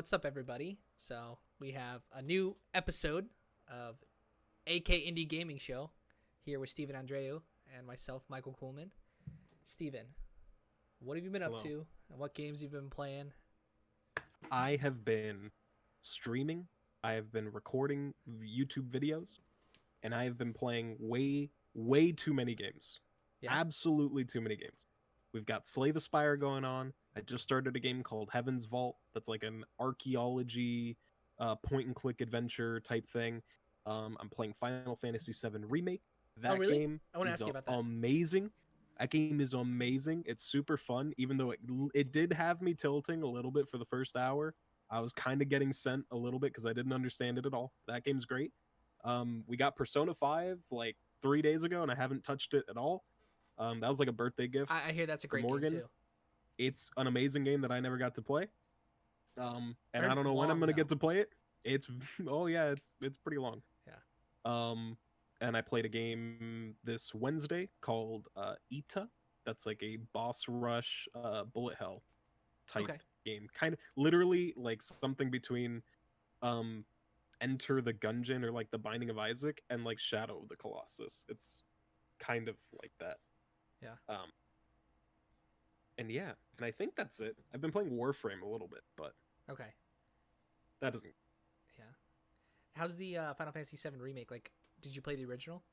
What's up, everybody? So we have a new episode of AK Indie Gaming Show here with Steven Andreu and myself, Michael Coolman. Steven, what have you been up Hello. to, and what games you've been playing? I have been streaming, I have been recording YouTube videos, and I have been playing way too many games. Yeah. Absolutely too many games. We've got Slay the Spire going on. I just started a game called Heaven's Vault that's like an archaeology point and click adventure type thing. I'm playing Final Fantasy VII Remake. Oh, That really? game I want to is ask you about that. amazing. That game is amazing. It's super fun, even though it did have me tilting a little bit for the first hour. I was kind of getting sent a little bit because I didn't understand it at all. That game's great. We got Persona 5 like 3 days ago, and I haven't touched it at all. That was like a birthday gift I hear that's a for great game Morgan. too. It's an amazing game that I never got to play. I And heard I it's don't know when I'm long gonna though. get to play it. It's oh yeah, it's pretty long. Yeah. Um, and I played a game this Wednesday called Ita. That's like a boss rush bullet hell type Okay. game. Kind of literally like something between um Enter the Gungeon or like The Binding of Isaac and like Shadow of the Colossus. It's kind of like that. Yeah. And yeah, and I think that's it. I've been playing Warframe a little bit, but Okay. that doesn't. Yeah. How's the Final Fantasy VII remake? Like, did you play the original?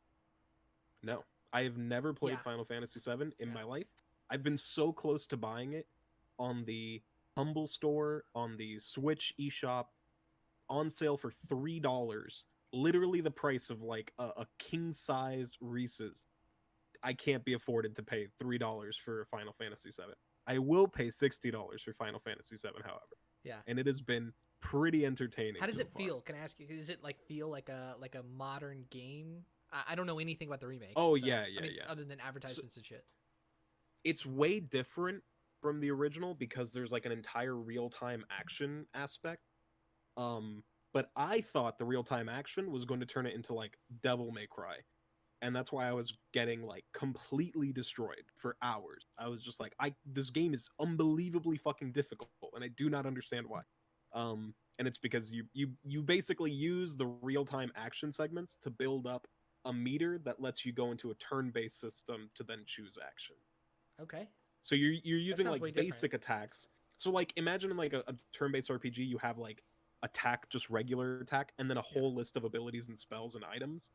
No, I have never played Yeah. Final Fantasy VII in Yeah. my life. I've been so close to buying it on the Humble Store, on the Switch eShop, on sale for $3. Literally the price of like a king-sized Reese's. I can't be afforded to pay $3 for Final Fantasy VII. I will pay $60 for Final Fantasy VII, however, Yeah. and it has been pretty entertaining How does so it far. feel? Can I ask you? Does it like feel like a modern game? I don't know anything about the remake. Oh So, yeah, I yeah, mean, yeah. other than So, advertisements and shit. it's way different from the original because there's like an entire real-time action aspect. But I thought the real-time action was going to turn it into like Devil May Cry. And that's why I was getting like completely destroyed for hours. I was just like, this game is unbelievably fucking difficult, and I do not understand why. And it's because you basically use the real-time action segments to build up a meter that lets you go into a turn-based system to then choose action. Okay. So you're That using sounds way like different. basic attacks. So like imagine in like a turn-based RPG, you have like attack, just regular attack, and then a Yeah. whole list of abilities and spells and items.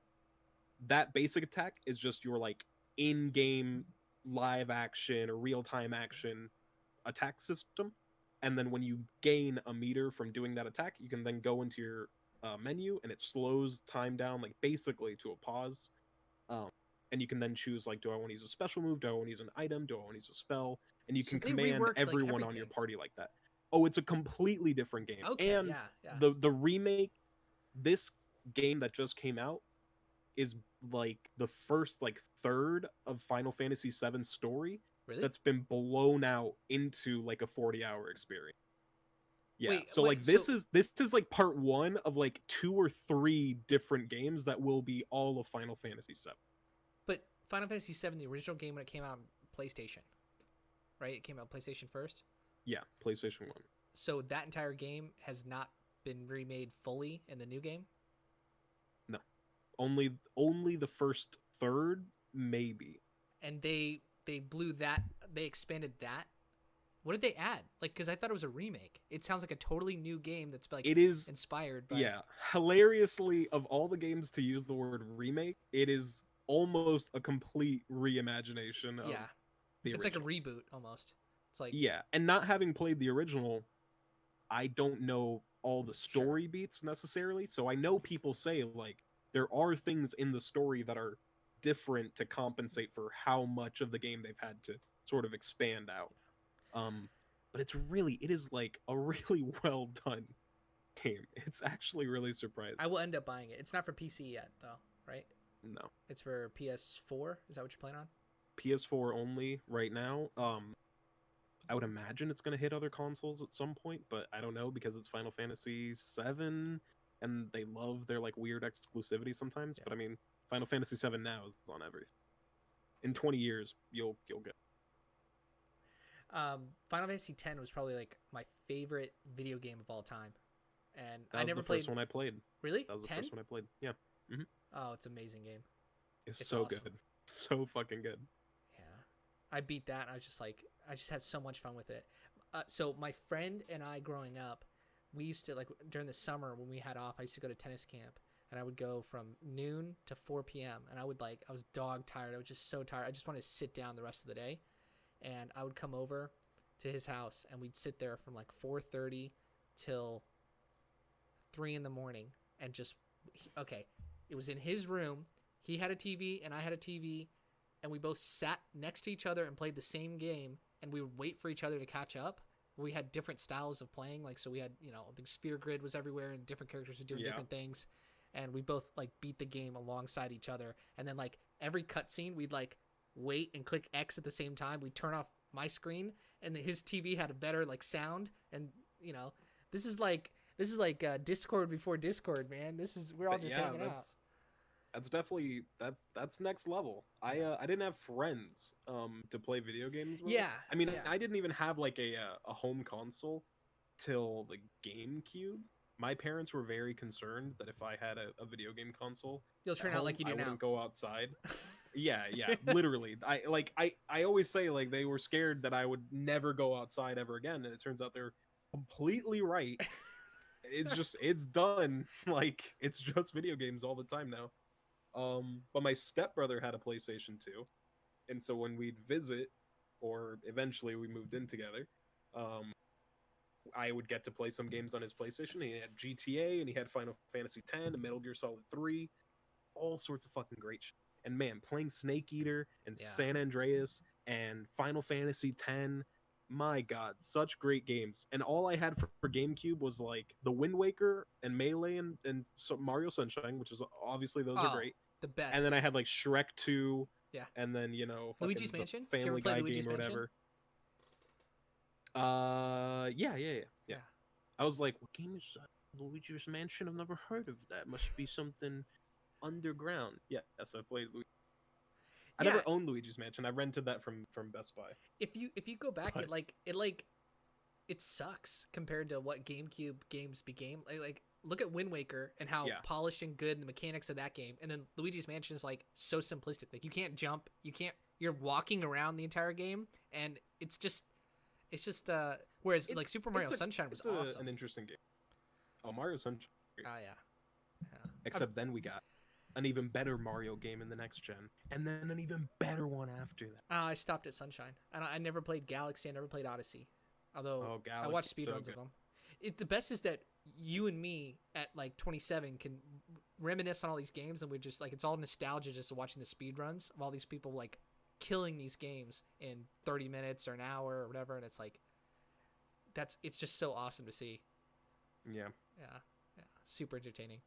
That basic attack is just your like in-game live action or real-time action attack system. And then when you gain a meter from doing that attack, you can then go into your menu and it slows time down like basically to a pause. Um, and you can then choose like, do I want to use a special move? Do I want to use an item? Do I want to use a spell? And you So can they command reworked like everyone on your everything. party like that. Oh, it's a completely different game. Okay. And Yeah. Yeah. the remake, this game that just came out is like the first like third of Final Fantasy VII story Really? that's been blown out into like a 40-hour experience. Yeah. Wait. So like Wait. So, this is like part 1 of like 2 or 3 different games that will be all of Final Fantasy VII. but Final Fantasy VII, the original game when it came out on PlayStation, right? It came out PlayStation first. Yeah, PlayStation 1. So that entire game has not been remade fully in the new game. No. Only the first third maybe. And they blew that. They expanded that. What did they add? Like, because I thought it was a remake. It sounds like a totally new game that's like It is, inspired by. yeah, hilariously, of all the games to use the word remake, it is almost a complete reimagination of Yeah, the it's original. like a reboot almost. It's like Yeah, and not having played the original, I don't know all the sure. story beats necessarily. So I know people say like there are things in the story that are different to compensate for how much of the game they've had to sort of expand out. But it is like a really well done game. It's actually really surprising. I will end up buying it. It's not for PC yet though, right? No. It's for PS4. Is that what you're playing on? PS4 only right now. I would imagine it's going to hit other consoles at some point, but I don't know because it's Final Fantasy 7 and they love their like weird exclusivity sometimes, Yeah. but I mean, Final Fantasy 7 now is on everything. In 20 years, you'll get. Final Fantasy X was probably like my favorite video game of all time, and That I was never the played. first one I played. Really, That was the 10? first one I played. Yeah. hmm Oh, it's an amazing game. It's It's so awesome. good. So fucking good. Yeah, I beat that. And I was just like, I just had so much fun with it. So my friend and I, growing up, we used to like during the summer when we had off. I used to go to tennis camp, and I would go from noon to 4 p.m. And I was dog tired. I was just so tired. I just wanted to sit down the rest of the day, and I would come over to his house, and we'd sit there from like 4:30 till 3 in the morning, and just okay. It was in his room. He had a TV, and I had a TV, and we both sat next to each other and played the same game, and we would wait for each other to catch up. We had different styles of playing, like so we had the sphere grid was everywhere, and different characters were doing Yeah. different things, and we both like beat the game alongside each other. And then like every cutscene, we'd like wait and click X at the same time. We'd turn off my screen, and his TV had a better like sound, and you know this is like Discord before Discord, man. We're all But just yeah, hanging out. that's definitely that's next level. I didn't have friends to play video games with. Yeah, I mean, yeah. I didn't even have like a home console till the GameCube. My parents were very concerned that if I had a video game console You'll at turn out home, like you I do now. wouldn't go outside. Yeah, yeah, literally. I always say like they were scared that I would never go outside ever again, and it turns out they're completely right. It's done. Like it's just video games all the time now. But my stepbrother had a PlayStation 2, and so when we'd visit, or eventually we moved in together, um, I would get to play some games on his PlayStation. He had GTA, and he had Final Fantasy X, and Metal Gear Solid 3, all sorts of fucking great shit. And man, playing Snake Eater and Yeah. San Andreas and Final Fantasy X, my god, such great games. And all I had for GameCube was like the Wind Waker and Melee and so Mario Sunshine, which is obviously those are Oh, great. the best. And then I had like Shrek 2, Yeah. and then fucking Luigi's the Mansion? Did you ever Family play Guy Luigi's game or Mansion? whatever. Yeah. I was like, what game is that? Luigi's Mansion? I've never heard of that. Must be something underground. Yeah, so I played Luigi. I Yeah. never owned Luigi's Mansion. I rented that from Best Buy. If you go back, But- it sucks compared to what GameCube games became. Like look at Wind Waker and how Yeah. polished and good the mechanics of that game, and then Luigi's Mansion is like so simplistic. Like you can't jump, you're walking around the entire game, and it's just whereas like Super Mario Sunshine was awesome. An interesting game. Oh, Mario Sunshine. Oh yeah. Except then we got an even better Mario game in the next gen, and then an even better one after that. I stopped at Sunshine. I never played Galaxy. I never played Odyssey. Although I watched Galaxy's so speedruns of good. them. The best is that you and me at like 27 can reminisce on all these games, and we're just like, it's all nostalgia just watching the speedruns of all these people like killing these games in 30 minutes or an hour or whatever. And it's like, it's just so awesome to see. Yeah. Yeah. Super entertaining.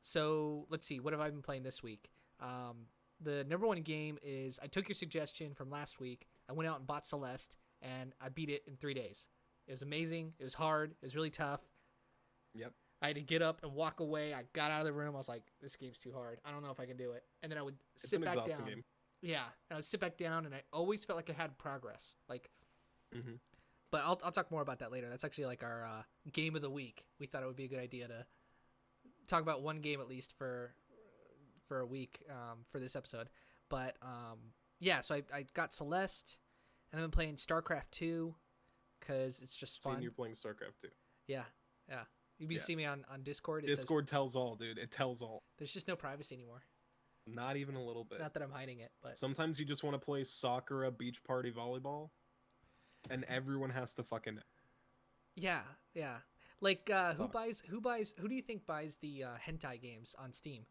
So let's see. What have I been playing this week? The number one game is, I took your suggestion from last week. I went out and bought Celeste, and I beat it in 3 days. It was amazing. It was hard. It was really tough. Yep. I had to get up and walk away. I got out of the room. I was like, this game's too hard. I don't know if I can do it. And then I would It's sit an back exhausting down. game. Yeah. And I would sit back down, and I always felt like I had progress. Like, Mm-hmm. but I'll talk more about that later. That's actually like our game of the week. We thought it would be a good idea to talk about one game at least for a week for this episode. But yeah, so I got Celeste, and I've been playing StarCraft 2 because it's just fun. Seeing you're playing StarCraft 2. Yeah. You Yeah. see me on Discord. It Discord tells all, dude. It tells all. says there's just no privacy anymore. Not even a little bit. Not that I'm hiding it, but Sometimes you just want to play soccer, beach party volleyball, and everyone has to fucking know. yeah. Like who Sorry. do you think buys the hentai games on Steam?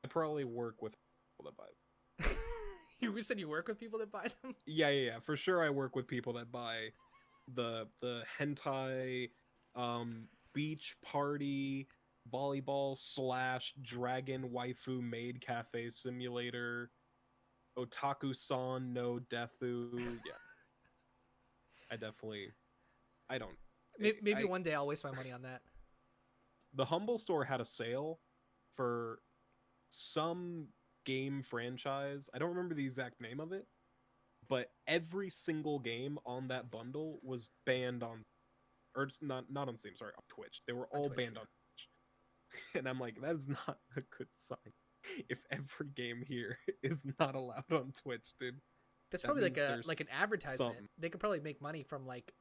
I probably work with people that buy them. You said you work with people that buy them? Yeah. For sure, I work with people that buy the hentai, beach party volleyball / dragon waifu maid cafe simulator, otaku san no deathu. Yeah, I don't. Maybe I- one day I'll waste my money on that. The Humble Store had a sale for some game franchise. I don't remember the exact name of it, but every single game on that bundle was banned on, or it's not on Steam, sorry, on Twitch. They were all Twitch, banned yeah. on Twitch. And I'm like, that is not a good sign. If every game here is not allowed on Twitch, dude, That's that probably means an there's advertisement. something. They could probably make money from like,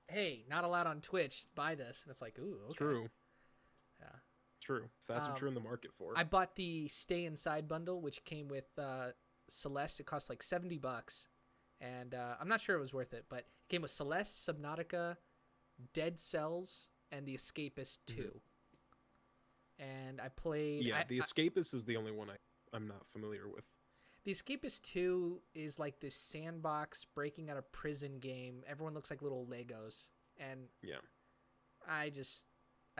hey, not allowed on Twitch. Buy this, and it's like, ooh, okay. True. Yeah. True. If that's what you're in the market for. I bought the Stay Inside bundle, which came with Celeste. It cost like $70, and I'm not sure it was worth it, but it came with Celeste, Subnautica, Dead Cells, and The Escapist 2. Mm-hmm. And I played. Yeah, The Escapist is the only one I'm not familiar with. The Escapist 2 is like this sandbox breaking out of prison game. Everyone looks like little Legos, and yeah, I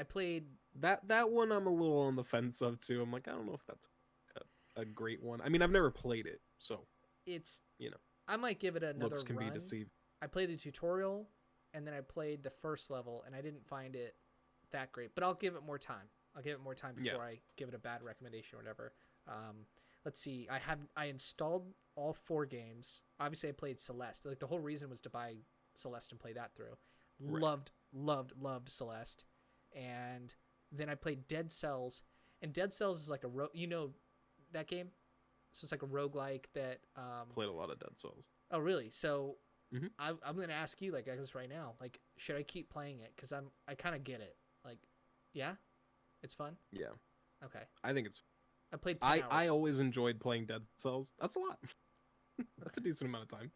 played that one. I'm a little on the fence of too. I'm like, I don't know if that's a great one. I mean, I've never played it, so it's, you know, I might give it another looks can run. be deceived. I played the tutorial, and then I played the first level, and I didn't find it that great. But I'll give it more time. I'll give it more time before I give it a bad recommendation or whatever. Let's see. I installed all 4 games. Obviously, I played Celeste. Like the whole reason was to buy Celeste and play that through. Right. Loved Celeste. And then I played Dead Cells, and Dead Cells is like that game? So it's like a roguelike that played a lot of Dead Cells. Oh, really? So mm-hmm. I'm going to ask you, like, I guess right now, like, should I keep playing it? Because I kind of get it. Like, yeah? It's fun? Yeah. Okay. I think it's... I played 10 hours. I always enjoyed playing Dead Cells. That's a lot. That's a decent amount of time.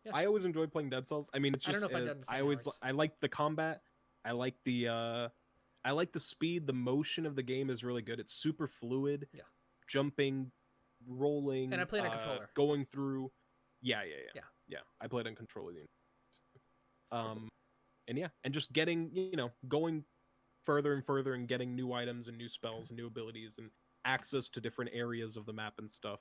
Yeah. I always enjoyed playing Dead Cells. I mean, it's just... I don't know if I've done 10 hours. I like the combat. I like the speed. The motion of the game is really good. It's super fluid. Yeah. Jumping, rolling. And I played on controller. Going through... Yeah. I played on controller. And yeah, and just getting, going further and further and getting new items and new spells and new abilities and access to different areas of the map and stuff.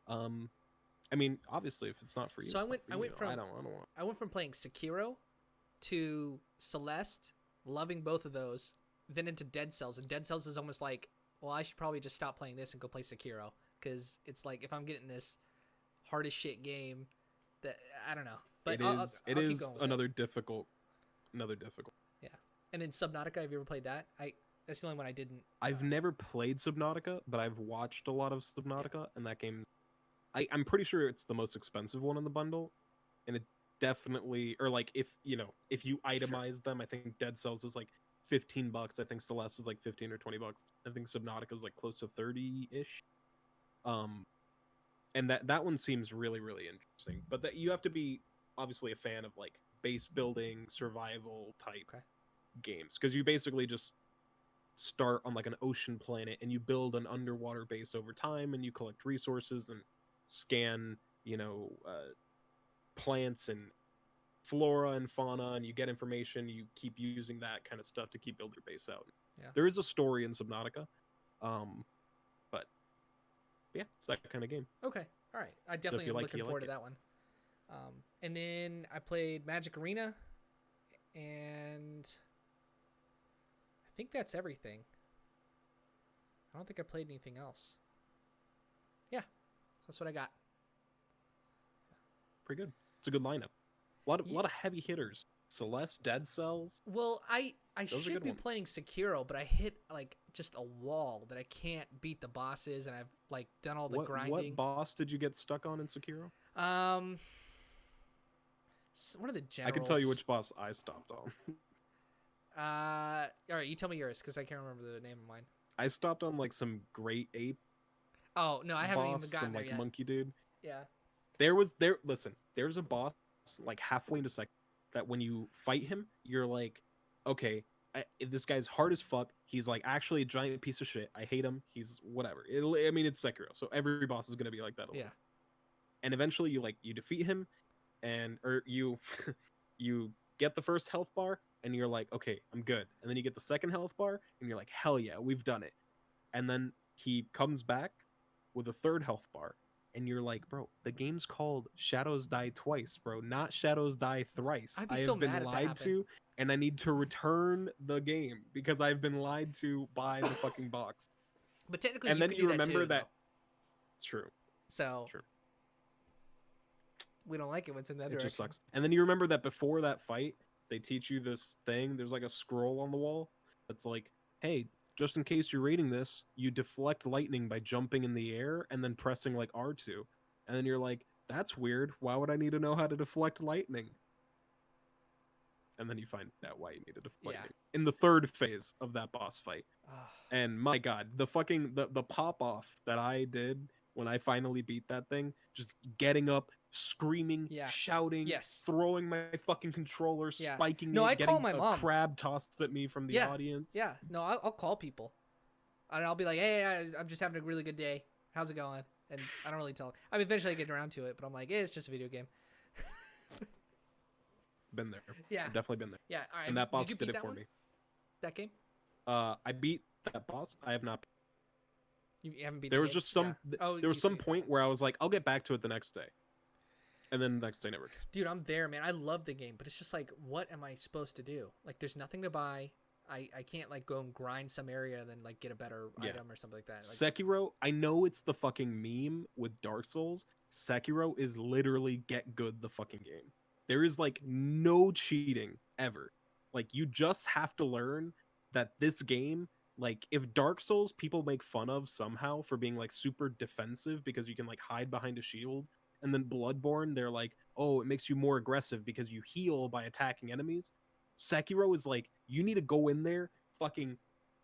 I mean, obviously, if it's not for you, so I went from playing Sekiro to Celeste, loving both of those, then into Dead Cells, and Dead Cells is almost like, well, I should probably just stop playing this and go play Sekiro, because it's like if I'm getting this hard as shit game, that I don't know. But it is another difficult. Yeah, and then Subnautica. Have you ever played that? That's the only one I didn't. I've never played Subnautica, but I've watched a lot of Subnautica, and that game, I'm pretty sure it's the most expensive one in the bundle, and it definitely, or like if you itemize them, I think Dead Cells is like $15. I think Celeste is like $15 or $20. I think Subnautica is like close to 30-ish. And that one seems really, really interesting. But that you have to be obviously a fan of like base building, survival type games, because you basically just start on like an ocean planet and you build an underwater base over time, and you collect resources and scan, plants and flora and fauna, and you get information. You keep using that kind of stuff to keep build your base out. Yeah. There is a story in Subnautica, but yeah, it's that kind of game. Okay, all right. I definitely am looking forward to that one. And then I played Magic Arena, and I think that's everything. I don't think I played anything else. Yeah, that's what I got. Pretty good. It's a good lineup. A lot of heavy hitters. Celeste, Dead Cells. Well, I should be playing Sekiro, but I hit like just a wall that I can't beat the bosses, and I've like done all the grinding. What boss did you get stuck on in Sekiro? One of the generals. I can tell you which boss I stopped on. All right, you tell me yours, because I can't remember the name of mine. I stopped on like some great ape. Oh no, I haven't even gotten some there like yet. Monkey dude. Yeah. There's a boss like halfway into second that when you fight him, you're like, okay, this guy's hard as fuck. He's like actually a giant piece of shit. I hate him. He's whatever. It's Sekiro, so every boss is gonna be like that. Yeah. And eventually you defeat him, or you get the first health bar, and you're like, okay, I'm good. And then you get the second health bar, and you're like, hell yeah, we've done it. And then he comes back with a third health bar, and you're like, bro, the game's called Shadows Die Twice, bro, not Shadows Die Thrice. I'd be so mad if that lied to, and I need to return the game because I've been lied to by the fucking box. But technically, and then you remember that. It's true. So. True. We don't like it when it's in that It direction. just sucks. And then you remember that before that fight, they teach you this thing. There's like a scroll on the wall that's like, hey, just in case you're reading this, you deflect lightning by jumping in the air and then pressing like R2. And then you're like, that's weird. Why would I need to know how to deflect lightning? And then you find out why you need to deflect lightning in the third phase of that boss fight. And my god, the pop off that I did when I finally beat that thing, just getting up, screaming, shouting, throwing my fucking controller, spiking it, I call getting my a mom. crab tossed at me from the audience. Yeah, no, I'll call people. And I'll be like, hey, I'm just having a really good day. How's it going? And I don't really tell. I mean, eventually I get around to it, but I'm like, it's just a video game. Been there. Yeah. I've definitely been there. Yeah. All right. And that boss did it for me. That game? I beat that boss. I have not. You haven't beat. There was just some. There was some point where I was like, I'll get back to it the next day, and then the next day never came. Dude, I'm there, man. I love the game, but it's just like, what am I supposed to do? Like, there's nothing to buy. I can't like go and grind some area and then like get a better item or something like that. Like, Sekiro, I know it's the fucking meme with Dark Souls. Sekiro is literally get good the fucking game. There is like no cheating ever. Like, you just have to learn that this game, like, if Dark Souls people make fun of somehow for being like super defensive because you can like hide behind a shield, and then Bloodborne, they're like, oh, it makes you more aggressive because you heal by attacking enemies. Sekiro is like, you need to go in there, fucking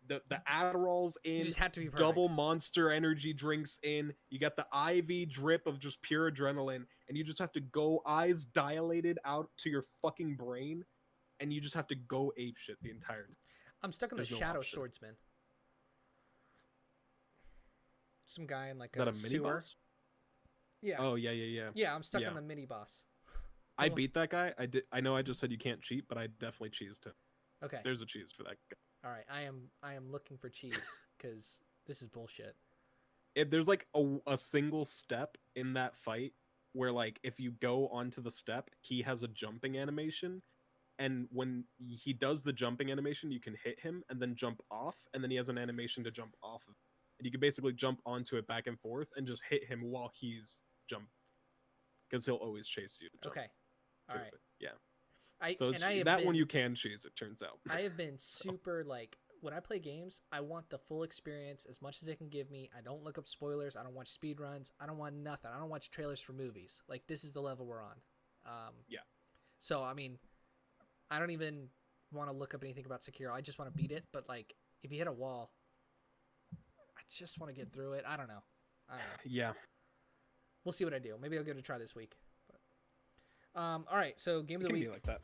the Adderalls in, you just have to be perfect. Double monster energy drinks in, you got the IV drip of just pure adrenaline, and you just have to go eyes dilated out to your fucking brain, and you just have to go apeshit the entire time. I'm stuck on the Shadow Swordsman. Some guy in like a mini sewer. Boss? Yeah. Oh yeah. Yeah, I'm stuck on the mini boss. I beat that guy. I did. I know I just said you can't cheat, but I definitely cheesed him. Okay. There's a cheese for that guy. All right, I am looking for cheese because this is bullshit. There's like a single step in that fight where like if you go onto the step, he has a jumping animation, and when he does the jumping animation, you can hit him and then jump off, and then he has an animation to jump off of, and you can basically jump onto it back and forth and just hit him while he's jumping, because he'll always chase you. Okay. All right. Yeah. One you can cheese, it turns out. I have been super like, when I play games, I want the full experience as much as they can give me. I don't look up spoilers. I don't watch speed runs. I don't want nothing. I don't watch trailers for movies. Like, this is the level we're on. Yeah. So I mean, I don't even want to look up anything about Sekiro. I just want to beat it. But like, if you hit a wall, I just want to get through it. I don't know. Yeah. We'll see what I do. Maybe I'll give it a try this week. All right, so game of the week. Be like that.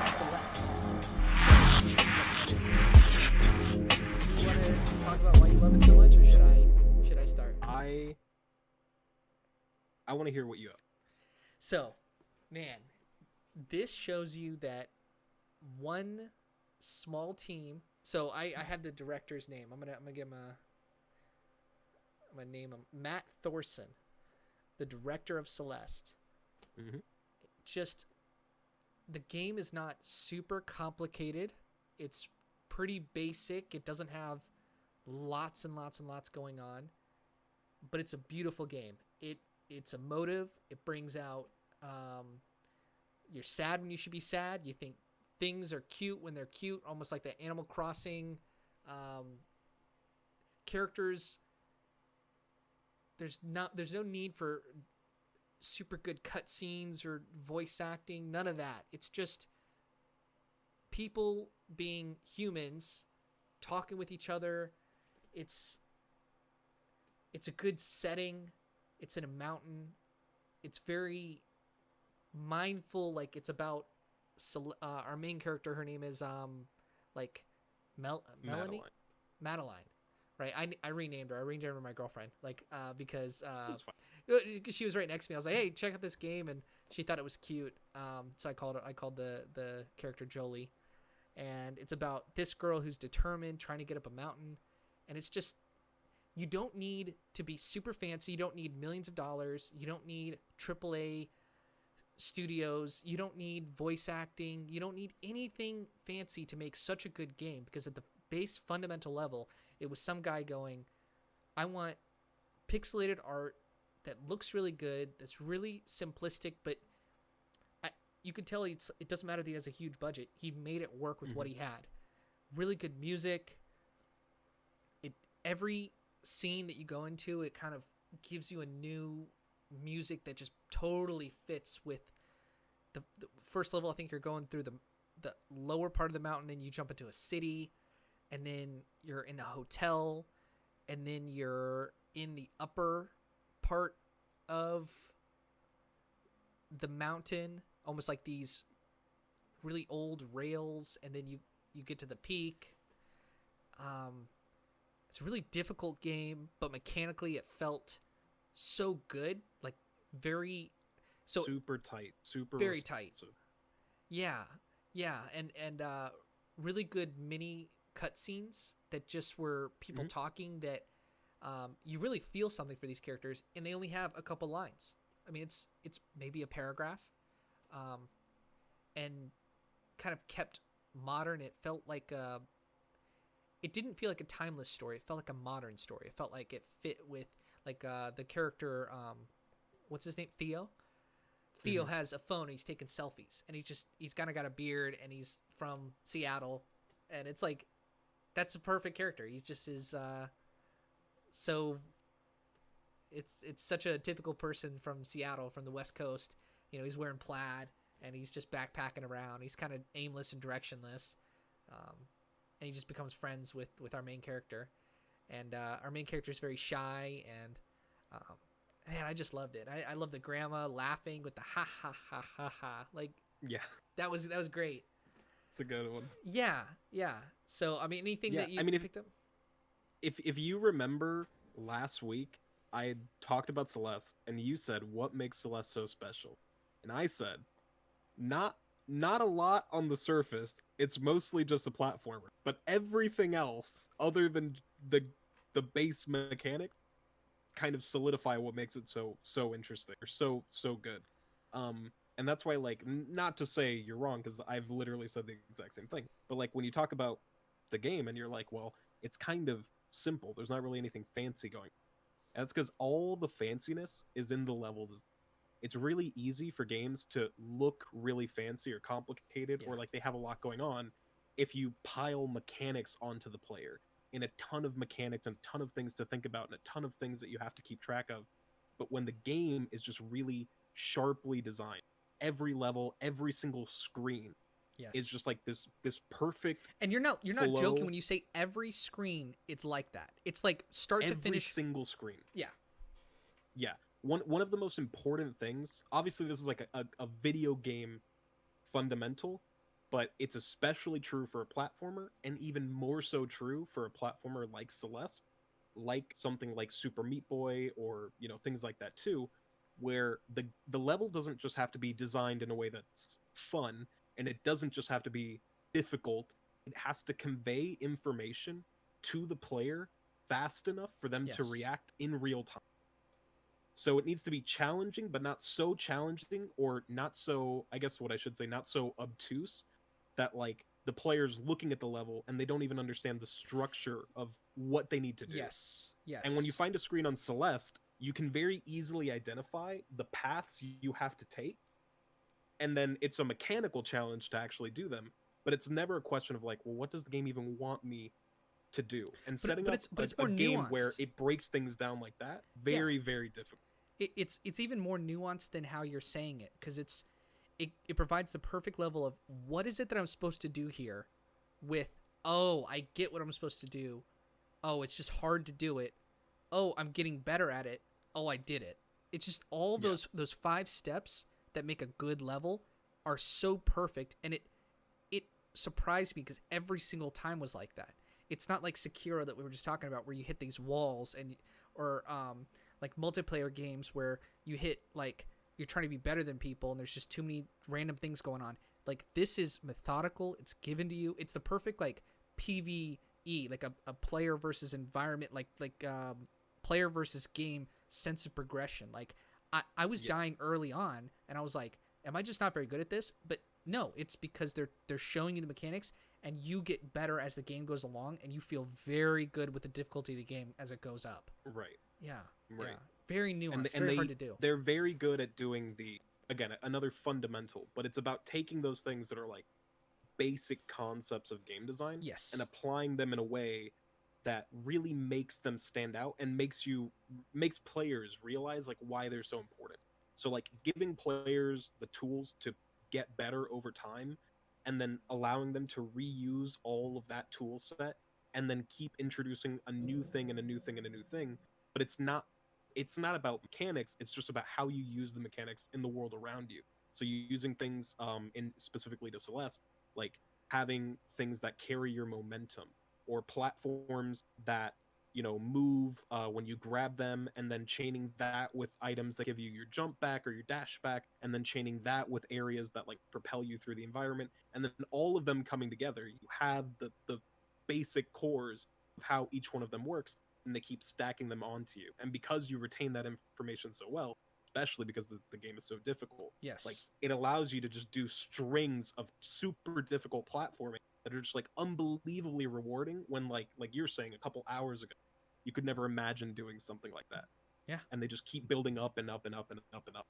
Celeste. You want to talk about why you love it so much, or should I start? I want to hear what you have. So, man, this shows you that one small team. So I had the director's name. I'm gonna give him I'm gonna name him Matt Thorson, the director of Celeste. Mm-hmm. Just, the game is not super complicated. It's pretty basic. It doesn't have lots and lots and lots going on, but it's a beautiful game. It's emotive. It brings out, you're sad when you should be sad. You think things are cute when they're cute, almost like the Animal Crossing characters. There's no need for super good cutscenes or voice acting, none of that. It's just people being humans, talking with each other. It's a good setting. It's in a mountain. It's very mindful. Like, it's about our main character. Her name is Melanie? Madeline. Right, I renamed her. I renamed her my girlfriend, because she was right next to me. I was like, "Hey, check out this game," and she thought it was cute. So I called the character Jolie, and it's about this girl who's determined, trying to get up a mountain, and it's just, you don't need to be super fancy. You don't need millions of dollars. You don't need AAA studios. You don't need voice acting. You don't need anything fancy to make such a good game, because at the base fundamental level, it was some guy going, I want pixelated art that looks really good, that's really simplistic, but you could tell it doesn't matter that he has a huge budget. He made it work with what he had. Really good music. Every scene that you go into, it kind of gives you a new music that just totally fits with the first level. I think you're going through the lower part of the mountain, then you jump into a city, and then you're in a hotel, and then you're in the upper part of the mountain, almost like these really old rails, and then you get to the peak. It's a really difficult game, but mechanically it felt so good, like super tight, super very responsive. tight. Yeah, and really good mini cutscenes that just were people talking that you really feel something for these characters, and they only have a couple lines. I mean, it's maybe a paragraph, and kind of kept modern. It felt like it didn't feel like a timeless story. It felt like a modern story. It felt like it fit with like the character. What's his name? Theo. Theo has a phone. And he's taking selfies, and he's kind of got a beard, and he's from Seattle, and it's like that's a perfect character. He's just so. It's such a typical person from Seattle, from the West Coast. You know, he's wearing plaid, and he's just backpacking around. He's kind of aimless and directionless. And he just becomes friends with our main character, and our main character is very shy, and man, I just loved it. I love the grandma laughing with the ha ha ha ha ha. Like, yeah, that was great. It's a good one. Yeah. So I mean, anything that you picked up? If you remember last week, I had talked about Celeste, and you said, "What makes Celeste so special?" And I said, Not a lot on the surface. It's mostly just a platformer. But everything else, other than the base mechanics, kind of solidify what makes it so interesting or so good. And that's why, like, not to say you're wrong, because I've literally said the exact same thing. But like when you talk about the game and you're like, well, it's kind of simple. There's not really anything fancy going. And that's because all the fanciness is in the level design. It's really easy for games to look really fancy or complicated, or like they have a lot going on, if you pile mechanics onto the player, in a ton of mechanics and a ton of things to think about and a ton of things that you have to keep track of. But when the game is just really sharply designed, every level, every single screen is just like this perfect. And you're not joking when you say every screen it's like that. It's like start to finish. Every single screen. Yeah. One of the most important things, obviously this is like a video game fundamental, but it's especially true for a platformer, and even more so true for a platformer like Celeste, like something like Super Meat Boy, or things like that too, where the level doesn't just have to be designed in a way that's fun, and it doesn't just have to be difficult. It has to convey information to the player fast enough for them to react in real time. So it needs to be challenging, but not so challenging, or not so, I guess what I should say, not so obtuse that like the player's looking at the level and they don't even understand the structure of what they need to do. Yes. And when you find a screen on Celeste, you can very easily identify the paths you have to take. And then it's a mechanical challenge to actually do them. But it's never a question of like, well, what does the game even want me to do? And setting up a game where it breaks things down like that, very difficult. It's even more nuanced than how you're saying it, because it provides the perfect level of what is it that I'm supposed to do here, with I get what I'm supposed to do, it's just hard to do it, I'm getting better at it, I did it. It's just all those 5 steps that make a good level are so perfect, and it surprised me because every single time was like that. It's not like Sekiro that we were just talking about, where you hit these walls, or like multiplayer games where you hit, like, you're trying to be better than people and there's just too many random things going on. Like, this is methodical. It's given to you. It's the perfect like PvE, like a player versus environment, like player versus game sense of progression. Like I was dying early on, and I was like, am I just not very good at this? But no, it's because they're showing you the mechanics, and you get better as the game goes along, and you feel very good with the difficulty of the game as it goes up. Right. Yeah. Right. Yeah. Very And nuanced. and Very hard to do. they're very good at doing the, again, another fundamental, but it's about taking those things that are like basic concepts of game design and Yes. applying them in a way that really makes them stand out and makes players realize like why they're so important. So like giving players the tools to get better over time and then allowing them to reuse all of that tool set and then keep introducing a new thing and a new thing and a new thing, but it's not about mechanics, it's just about how you use the mechanics in the world around you. So you using things in specifically to Celeste, like having things that carry your momentum or platforms that move when you grab them, and then chaining that with items that give you your jump back or your dash back, and then chaining that with areas that like propel you through the environment, and then all of them coming together, you have the basic cores of how each one of them works, and they keep stacking them onto you. And because you retain that information so well, especially because the game is so difficult, like Yes. it allows you to just do strings of super difficult platforming that are just like unbelievably rewarding when like you're saying a couple hours ago you could never imagine doing something like that. Yeah. And they just keep building up and up and up and up and up.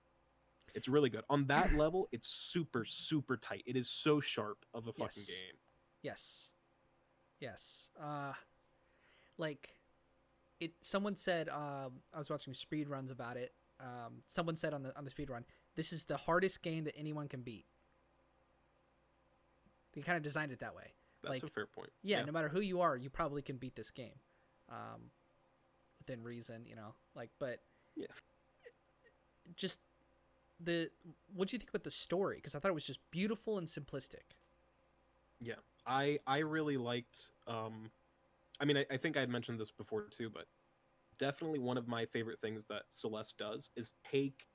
It's really good. On that level, it's super, super tight. It is so sharp of a fucking Yes. game. Yes. Yes. Like it. Someone said. I was watching speed runs about it. Someone said on the speed run, this is the hardest game that anyone can beat. They kind of designed it that way. That's Like, a fair point. yeah, no matter who you are, you probably can beat this game, within reason. Like, but Yeah. just what do you think about the story? Because I thought it was just beautiful and simplistic. Yeah. I really liked I mean I think I had mentioned this before too, but definitely one of my favorite things that Celeste does is take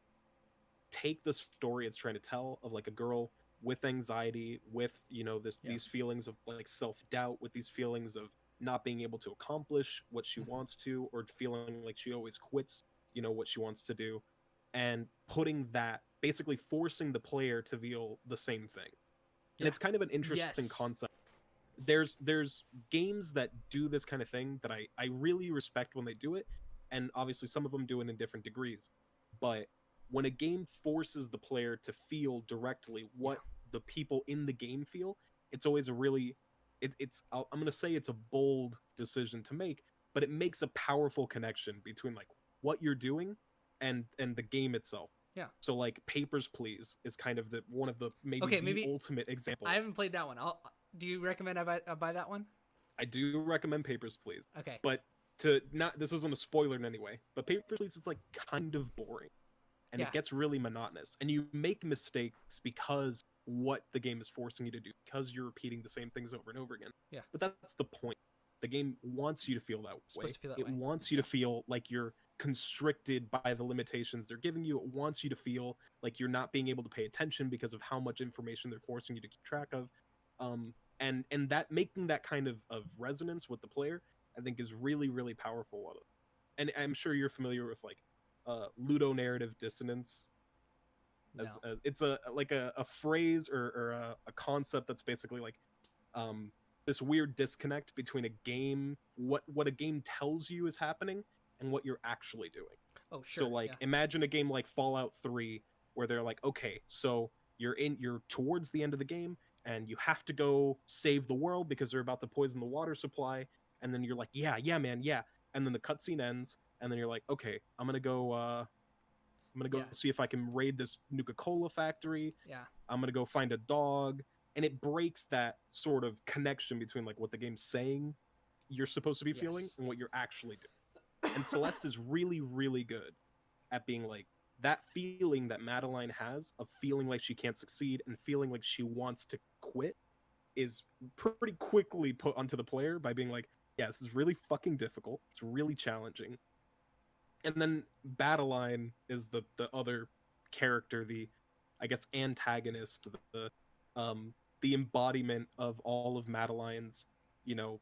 the story it's trying to tell of like a girl with anxiety, with Yeah. these feelings of like self-doubt, with these feelings of not being able to accomplish what she Mm-hmm. wants to, or feeling like she always quits what she wants to do, and putting that, basically forcing the player to feel the same thing. And Yeah. it's kind of an interesting Yes. concept. There's games that do this kind of thing that I really respect when they do it, and obviously some of them do it in different degrees. But when a game forces the player to feel directly Yeah. what the people in the game feel, it's always a really I'm gonna say it's a bold decision to make, but it makes a powerful connection between like what you're doing and the game itself. Yeah. So like Papers, Please is kind of the one of the maybe Okay. the Maybe ultimate example. I haven't played that one. Do you recommend I buy that one? I do recommend Papers, Please. Okay. But to not this isn't a spoiler in any way, but Papers, Please is like kind of boring. And Yeah. it gets really monotonous. And you make mistakes because what the game is forcing you to do, because you're repeating the same things over and over again. Yeah. But that's the point. The game wants you to feel that It's way. supposed to feel that It way. wants you to feel like you're constricted by the limitations they're giving you. It wants you to feel like you're not being able to pay attention because of how much information they're forcing you to keep track of. And that making that kind of resonance with the player, I think, is really, really powerful. And I'm sure you're familiar with like ludonarrative dissonance. No. It's a phrase or a concept that's basically like um, this weird disconnect between a game, what a game tells you is happening, and what you're actually doing. Oh, So sure. like Yeah. imagine a game like Fallout 3 where they're like, okay, so you're towards the end of the game and you have to go save the world because they're about to poison the water supply, and then you're like, yeah, man, yeah. And then the cutscene ends, and then you're like, okay, I'm gonna go Yeah. see if I can raid this Nuka-Cola factory. Yeah. I'm gonna go find a dog, and it breaks that sort of connection between like what the game's saying you're supposed to be feeling Yes. and what you're actually doing. And Celeste is really, really good at being like that feeling that Madeline has of feeling like she can't succeed and feeling like she wants to quit is pretty quickly put onto the player by being like, yeah, this is really fucking difficult. It's really challenging. And then Badeline is the other character, the I guess antagonist, the embodiment of all of Madeline's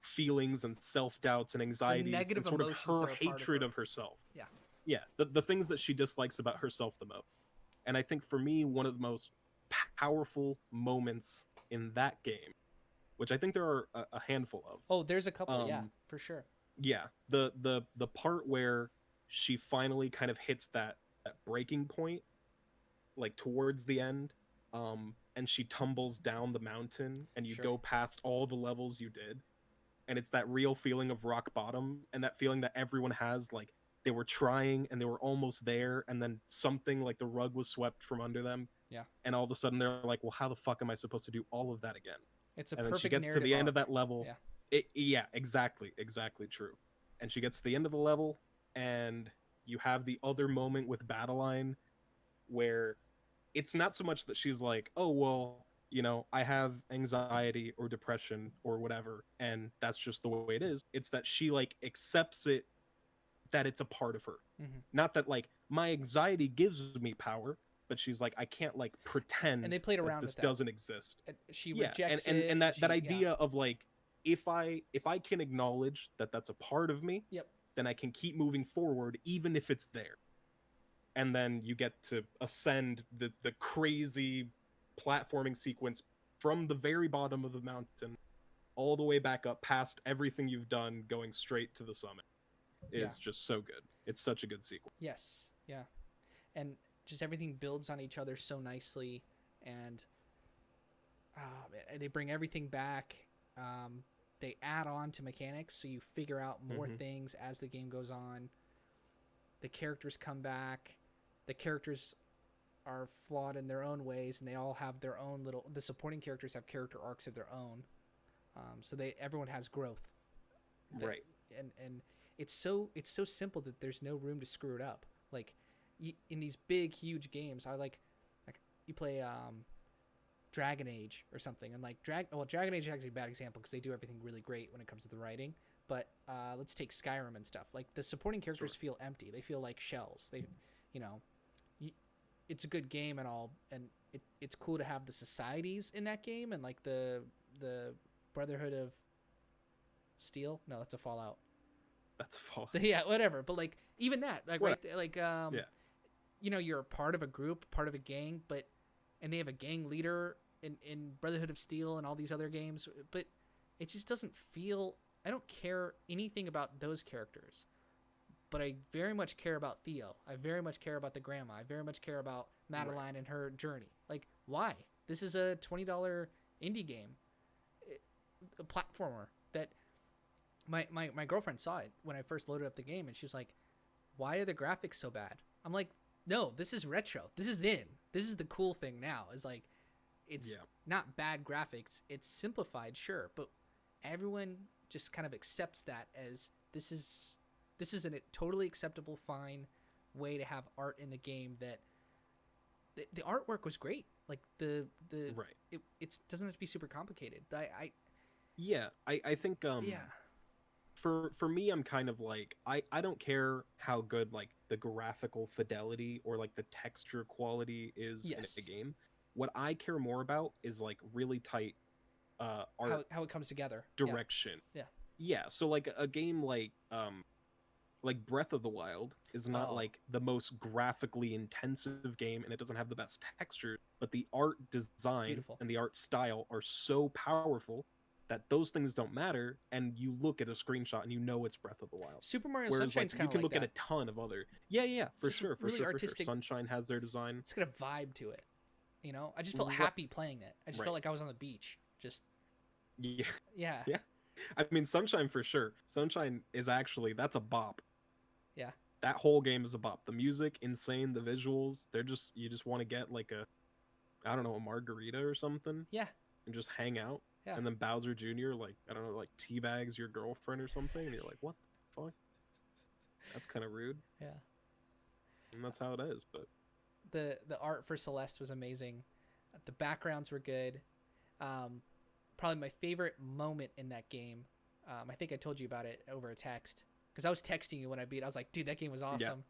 feelings and self-doubts and It's the anxieties and negative sort of emotions her that are part of hatred her. of herself. Yeah. Yeah, the things that she dislikes about herself the most. And I think for me, one of the most powerful moments in that game, which I think there are a handful of, Oh, there's a couple. Yeah, um for sure. yeah, the part where she finally kind of hits that breaking point, like towards the end, and she tumbles down the mountain, and you Sure. go past all the levels you did, and it's that real feeling of rock bottom, and that feeling that everyone has, like they were trying and they were almost there, and then something like the rug was swept from under them, Yeah. and all of a sudden they're like, well, how the fuck am I supposed to do all of that again? It's a And then she perfect gets to narrative the end arc. of that level. Yeah. Yeah, exactly true. And she gets to the end of the level, and you have the other moment with Badeline where it's not so much that she's like, oh, well, I have anxiety or depression or whatever, and that's just the way it is. It's that she like accepts it, that it's a part of her. Mm-hmm. Not that like my anxiety gives me power, but she's like, I can't like And pretend they played that around this with that. doesn't exist. She Yeah, and rejects and, it, and and that she, yeah. idea of like, if I can acknowledge that that's a part of me, Yep. then I can keep moving forward even if it's there. And then you get to ascend the crazy platforming sequence from the very bottom of the mountain all the way back up past everything you've done, going straight to the summit. Yeah. Is just so good. It's such a good sequence. Yes. Yeah. And just everything builds on each other so nicely, and they bring everything back. They add on to mechanics, so you figure out more things as the game goes on. The characters come back. The characters are flawed in their own ways, and they all have their own little. The supporting characters have character arcs of their own, so everyone has growth. Right. And it's so simple that there's no room to screw it up. Like in these big huge games, I like you play Dragon Age or something, and like Dragon Age is actually a bad example because they do everything really great when it comes to the writing. But let's take Skyrim and stuff. Like the supporting characters feel empty. They feel like shells. They, it's a good game and all, and it's cool to have the societies in that game, and like the Brotherhood of Steel. No, that's a Fallout. That's Fallout. Yeah, whatever. But like even that, like what? Right, like you're a part of a group, part of a gang, and they have a gang leader in Brotherhood of Steel and all these other games, but it just doesn't feel. I don't care anything about those characters, but I very much care about Theo. I very much care about the grandma. I very much care about Madeline and her journey. Like, why? This is a $20 indie game, a platformer that my girlfriend saw it when I first loaded up the game, and she was like, why are the graphics so bad? I'm like, no, this is retro. This is This is the cool thing now. Is like, it's not bad graphics. It's simplified, sure, but everyone just kind of accepts that as this is a totally acceptable, fine way to have art in the game. That the artwork was great. Like it doesn't have to be super complicated. I think for me, I'm kind of like, I don't care how good like the graphical fidelity or like the texture quality is in a game. What I care more about is like really tight art, how it comes together, direction. Yeah. So like a game like Breath of the Wild is not like the most graphically intensive game, and it doesn't have the best texture, but the art design and the art style are so powerful that those things don't matter, and you look at a screenshot and you know it's Breath of the Wild. Super Mario Sunshine's kind of like that. You can look at a ton of other for sure. Sunshine has their design. It's got a vibe to it. I just felt happy playing it. I just felt like I was on the beach. Just yeah. I mean, Sunshine for sure. Sunshine is actually, that's a bop. Yeah. That whole game is a bop. The music, insane. The visuals, you just want to get like a margarita or something. Yeah. And just hang out. Yeah. And then Bowser Jr. like teabags your girlfriend or something, and you're like, what the fuck? That's kind of rude. Yeah. And that's how it is. But the art for Celeste was amazing. The backgrounds were good. Probably my favorite moment in that game. I think I told you about it over a text because I was texting you when I beat it. I was like, dude, that game was awesome.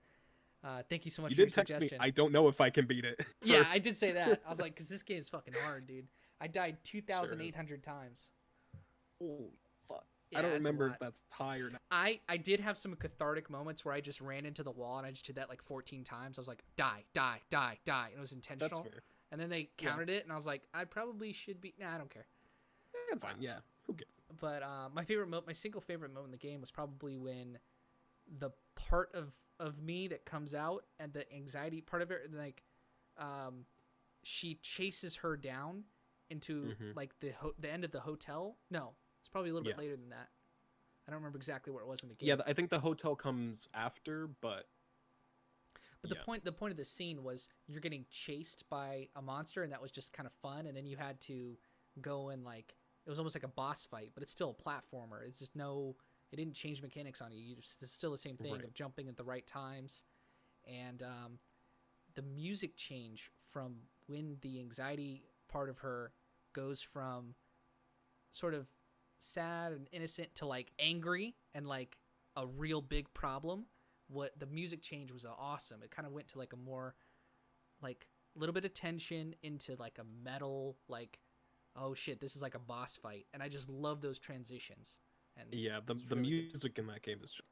Yeah. Thank you so much for your suggestion. You did text me. I don't know if I can beat it. Yeah, I did say that. I was like, because this game is fucking hard, dude. I died 2,800 times. Holy fuck. Yeah, I don't remember if that's high or not. I did have some cathartic moments where I just ran into the wall, and I just did that like 14 times. I was like, die. And it was intentional. That's fair. And then they counted it, and I was like, I probably should be... Nah, I don't care. That's fine, yeah. Who cares? But my single favorite moment in the game was probably when the part of me that comes out and the anxiety part of it, like she chases her down into like the end of the hotel. No, it's probably a little bit later than that. I don't remember exactly where it was in the game. Yeah, I think the hotel comes after, but the point of the scene was you're getting chased by a monster, and that was just kind of fun. And then you had to go and like it was almost like a boss fight, but it's still a platformer. It's just it didn't change mechanics on you. It's still the same thing of jumping at the right times, and the music change from when the anxiety part of her goes from sort of sad and innocent to like angry and like a real big problem. What the music change was awesome. It kind of went to like a more like a little bit of tension into like a metal, like, oh shit, this is like a boss fight. And I just love those transitions. And yeah, the really music in that game is just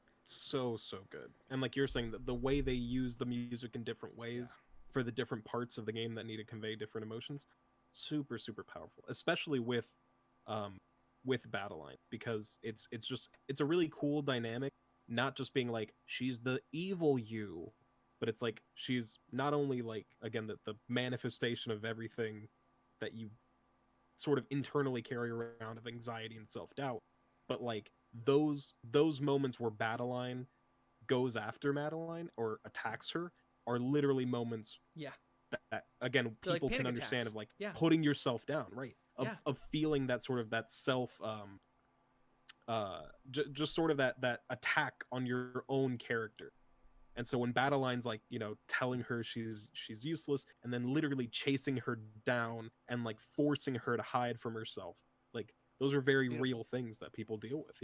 so good. And like you're saying, the way they use the music in different ways for the different parts of the game that need to convey different emotions, super powerful, especially with Battle Line, because it's a really cool dynamic, not just being like she's the evil you, but it's like she's not only like, again, the manifestation of everything that you sort of internally carry around of anxiety and self-doubt, but like those moments where Battle Line goes after Madeline or attacks her are literally moments that again people like can understand attacks. of like putting yourself down, right, of feeling that sort of that self just sort of that attack on your own character. And so when Battle Line's like, you know, telling her she's useless and then literally chasing her down and like forcing her to hide from herself, like those are very real things that people deal with.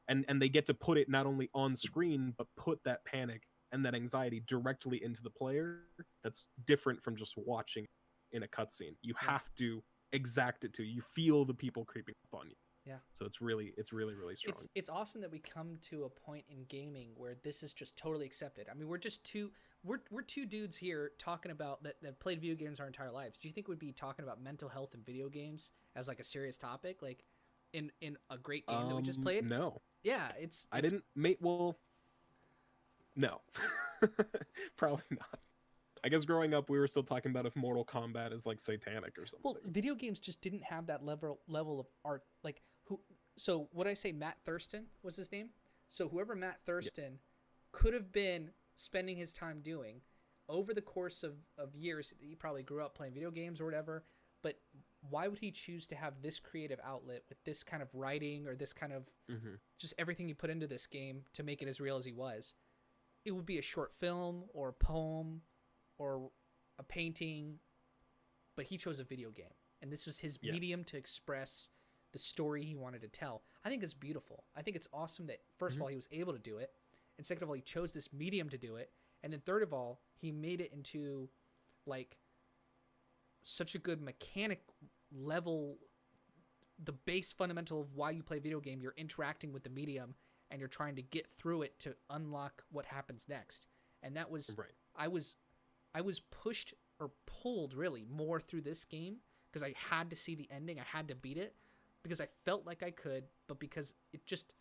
And they get to put it not only on screen, but put that panic and that anxiety directly into the player. That's different from just watching in a cutscene. You have to exact it to you feel the people creeping up on you. So it's really strong. It's awesome that we come to a point in gaming where this is just totally accepted. I mean, we're two dudes here talking about that played video games our entire lives. Do you think we'd be talking about mental health in video games as like a serious topic, like in a great game that we just played? No. Yeah, I didn't make no. Probably not. I guess growing up, we were still talking about if Mortal Kombat is like satanic or something. Well, video games just didn't have that level of art. Like who? So what did I say? Matt Thurston was his name. So whoever Matt Thurston could have been spending his time doing over the course of years, he probably grew up playing video games or whatever. But why would he choose to have this creative outlet with this kind of writing or this kind of just everything he put into this game to make it as real as he was? It would be a short film or a poem or a painting, but he chose a video game, and this was his medium to express the story he wanted to tell. I think it's beautiful. I think it's awesome that first of all he was able to do it, and second of all he chose this medium to do it, and then third of all he made it into like such a good mechanic level, the base fundamental of why you play video game. You're interacting with the medium and you're trying to get through it to unlock what happens next, and that was I was pushed or pulled really more through this game because I had to see the ending. I had to beat it because I felt like I could, but because it just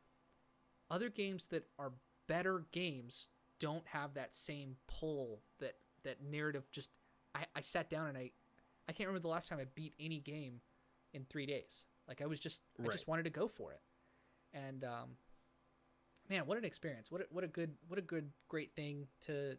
other games that are better games don't have that same pull, that narrative. Just I sat down and I can't remember the last time I beat any game in 3 days. Like I just wanted to go for it. And man, what an experience. What a good great thing to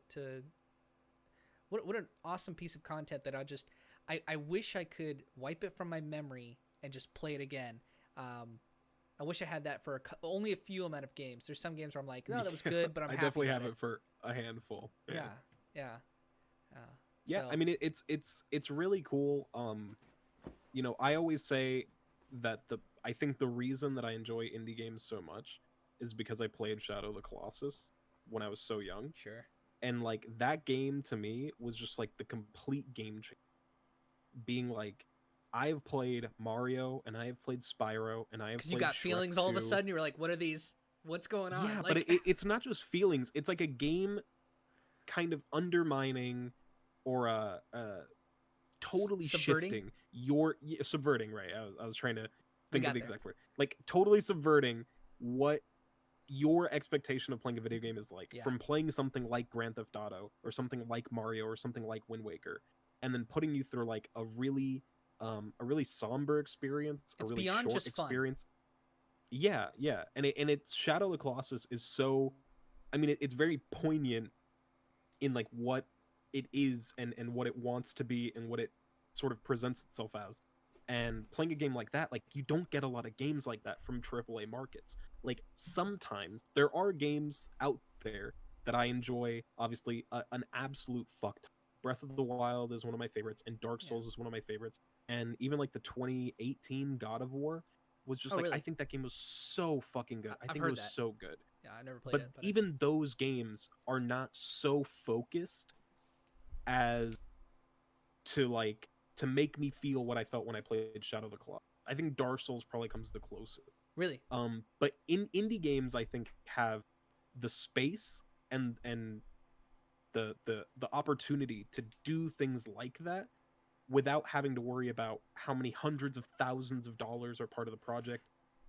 what an awesome piece of content that I wish I could wipe it from my memory and just play it again. I wish I had that for only a few amount of games. There's some games where I'm like, no, that was good, but I'm happy. I definitely have it for a handful. Yeah. So. I mean, it's really cool. You know, I always say that I think the reason that I enjoy indie games so much is because I played Shadow of the Colossus when I was so young. Sure. And like that game to me was just like the complete game change. Being like, I've played Mario and I have played Spyro and I have played you got Shrek feelings 2. all of a sudden. You were like, what are these? What's going on? Yeah, like... but it's not just feelings. It's like a game kind of undermining or totally subverting? shifting your subverting. Right. I was trying to think of the exact word. Like totally subverting what your expectation of playing a video game is like Yeah. from playing something like Grand Theft Auto or something like Mario or something like Wind Waker, and then putting you through like a really somber experience, a It's really beyond short just fun. experience. Yeah, yeah, and it's Shadow of the Colossus is so, I mean, it's very poignant in like what it is and what it wants to be and what it sort of presents itself as. And playing a game like that, like you don't get a lot of games like that from AAA markets. Like sometimes there are games out there that I enjoy. Obviously, an absolute fuck ton. Breath of the Wild is one of my favorites, and Dark Yeah. Souls is one of my favorites. And even like the 2018 God of War was just Oh, like, I really? think that game was so fucking good. I I've think it heard was that. so good. Yeah, I never played But it, but even those games are not so focused as to like to make me feel what I felt when I played Shadow of the Colossus. I think Dark Souls probably comes the closest. really, But in indie games, I think have the space and the opportunity to do things like that without having to worry about how many hundreds of thousands of dollars are part of the project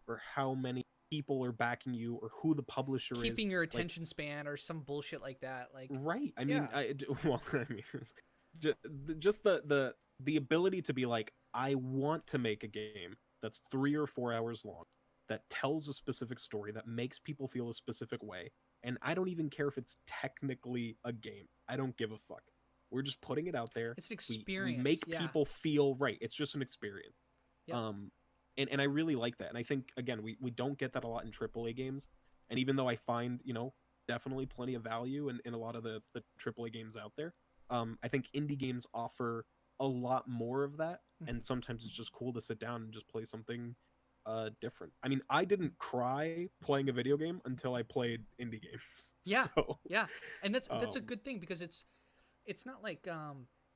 or how many people are backing you or who the publisher is. keeping your Like, attention span or some bullshit like that. Like, right. I mean, yeah, well, I mean, just, just the ability to be like, I want to make a game that's 3 or 4 hours long, that tells a specific story, that makes people feel a specific way, and I don't even care if it's technically a game. I don't give a fuck. We're just putting it out there. it's an We experience. make Yeah. people feel right. It's just an experience. Yep. And I really like that. And I think again, we don't get that a lot in AAA games. And even though I find, you know, definitely plenty of value in a lot of the AAA games out there, I think indie games offer a lot more of that. Mhm. And sometimes it's just cool to sit down and just play something different. I mean, I didn't cry playing a video game until I played indie games. Yeah. So Yeah. And that's a um good thing because it's not like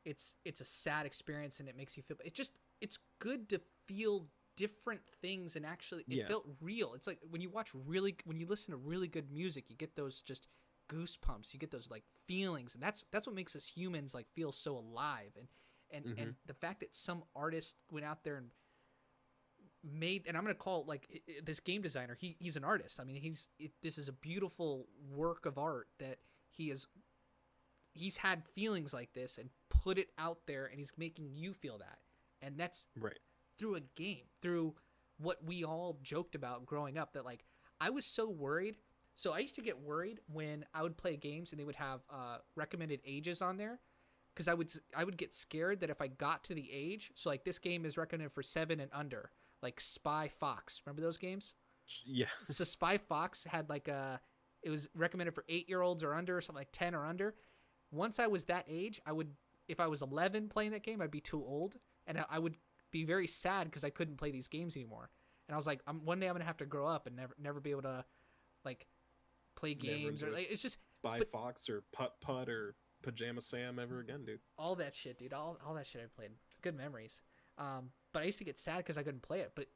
it's a sad experience and it makes you feel it's good to feel different things and actually it yeah, felt real. It's like when you listen to really good music, you get those just goosebumps. You get those like feelings, and that's what makes us humans like feel so alive. And hmm, the fact that some artist went out there and made, and I'm gonna call it like this game designer. He's an artist. I mean, this is a beautiful work of art that he's had feelings like this and put it out there, and he's making you feel that, and that's right. through a game, through what we all joked about growing up. That like I was so worried. So I used to get worried when I would play games and they would have recommended ages on there, because I would get scared that if I got to the age, so like this game is recommended for 7 and under, like Spy Fox. Remember those games? Yeah. So Spy Fox had like it was recommended for 8-year-olds or under, or something like 10 or under. Once I was that age, I would, if I was 11 playing that game, I'd be too old, and I would be very sad because I couldn't play these games anymore. And I was like, one day I'm gonna have to grow up and never be able to like play games, or like it's just Buy but Fox or Putt Putt or Pajama Sam ever again, dude. all that shit, dude. All that shit I played. Good memories. But I used to get sad because I couldn't play it. But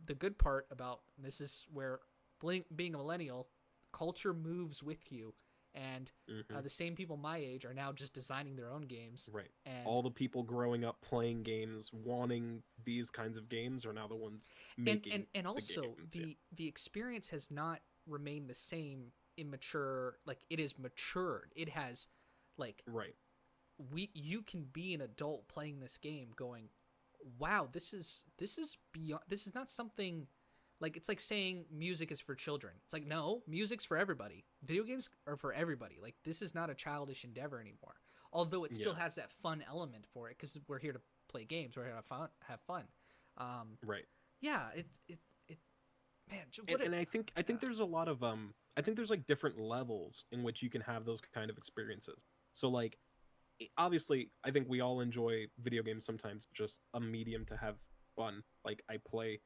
the good part about this is where being a millennial, culture moves with you, and Hmm. the same people my age are now just designing their own games. Right. And All the people growing up playing games, wanting these kinds of games, are now the ones making and the also games. the experience has not remained the same immature. Like it is matured. It has like Right. you can be an adult playing this game going, wow, this is beyond, this is not something like, it's like saying music is for children. It's like, no, music's for everybody. Video games are for everybody. Like this is not a childish endeavor anymore, although it still Yeah. has that fun element for it because we're here to play games, we're here to have fun. Right. Yeah, it man, And, what a and I think there's a lot of I think there's like different levels in which you can have those kind of experiences. So like obviously I think we all enjoy video games sometimes just a medium to have fun. Like I play,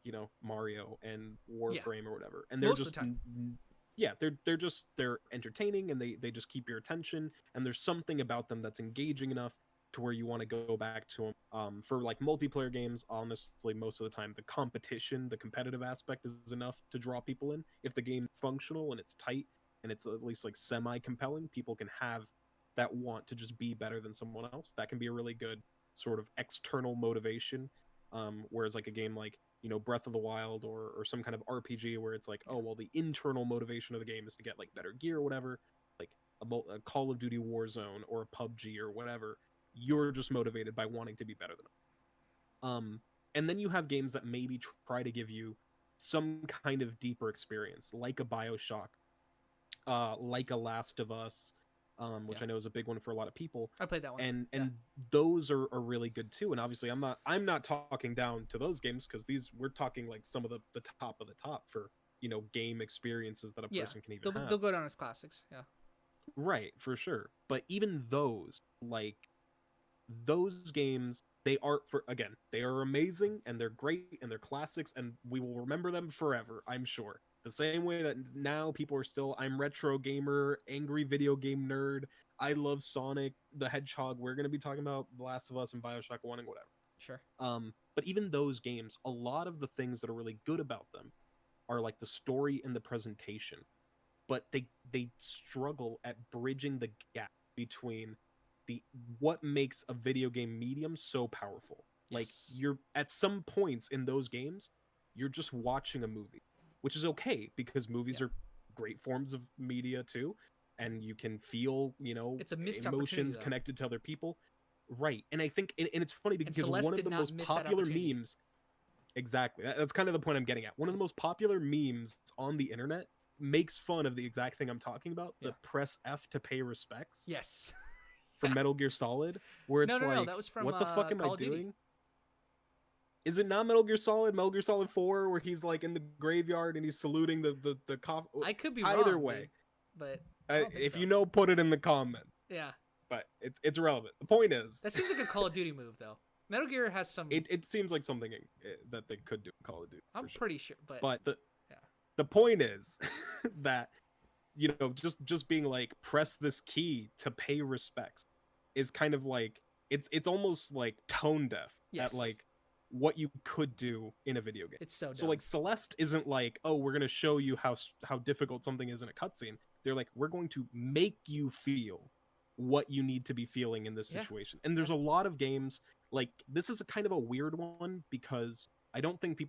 you know, Mario and yeah, Warframe or whatever, and they're most of just the time. yeah, they're entertaining, and they just keep your attention, and there's something about them that's engaging enough to where you want to go back to them. For like multiplayer games, honestly, most of the time the competition, the competitive aspect is enough to draw people in. If the game's functional and it's tight and it's at least like semi compelling, people can have that want to just be better than someone else. That can be a really good sort of external motivation. Whereas like a game like, Breath of the Wild or some kind of RPG where it's like, oh well, the internal motivation of the game is to get like better gear or whatever, like a Call of Duty Warzone or a PUBG or whatever, you're just motivated by wanting to be better than them. And then you have games that maybe try to give you some kind of deeper experience, like a BioShock, like a Last of Us, which Yeah. I know is a big one for a lot of people. I played that one. And those are really good too. And obviously I'm not talking down to those games, because we're talking like some of the top of the top for, game experiences that a Yeah. person can even have. They'll go down as classics. Yeah. Right, for sure. But even those, like those games, they are amazing and they're great and they're classics and we will remember them forever, I'm sure. The same way that now people are still, I'm retro gamer, angry video game nerd, I love Sonic the Hedgehog. We're going to be talking about The Last of Us and BioShock 1 and whatever. Sure. But even those games, a lot of the things that are really good about them are like the story and the presentation. But they struggle at bridging the gap between what makes a video game medium so powerful. Like, Yes. you're at some points in those games, you're just watching a movie, which is okay because movies are great forms of media too, and you can feel, It's a missed opportunity, emotions though. connected to other people. Right. And I think and it's funny because Celeste one of did the not most miss that popular opportunity. memes. Exactly. That's kind of the point I'm getting at. One of the most popular memes on the internet makes fun of the exact thing I'm talking about, the press F to pay respects. Yes. From Metal Gear Solid, where it's No, like, that was from what the fuck am I Call of Duty. doing? Is it not Metal Gear Solid? Metal Gear Solid 4, where he's like in the graveyard and he's saluting the coffin? I could be Either wrong, way, dude, but I don't think if so. you know, put it in the comment. Yeah. But it's irrelevant. The point is, that seems like a Call of Duty move, though. Metal Gear has some. It seems like something that they could do in Call of Duty. I'm pretty sure, but the point is that, just being like, press this key to pay respects is kind of like, it's almost like tone deaf at like what you could do in a video game. It's so dumb. So like Celeste isn't like, oh, we're going to show you how difficult something is in a cutscene. They're like, we're going to make you feel what you need to be feeling in this situation. And there's a lot of games like this is a kind of a weird one because I don't think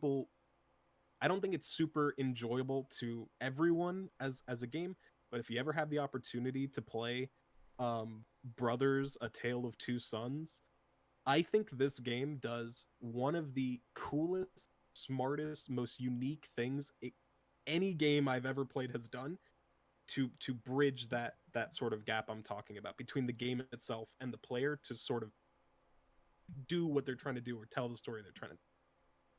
it's super enjoyable to everyone as a game, but if you ever have the opportunity to play Brothers: A Tale of Two Sons, I think this game does one of the coolest, smartest, most unique things any game I've ever played has done to bridge that sort of gap I'm talking about between the game itself and the player to sort of do what they're trying to do or tell the story they're trying to.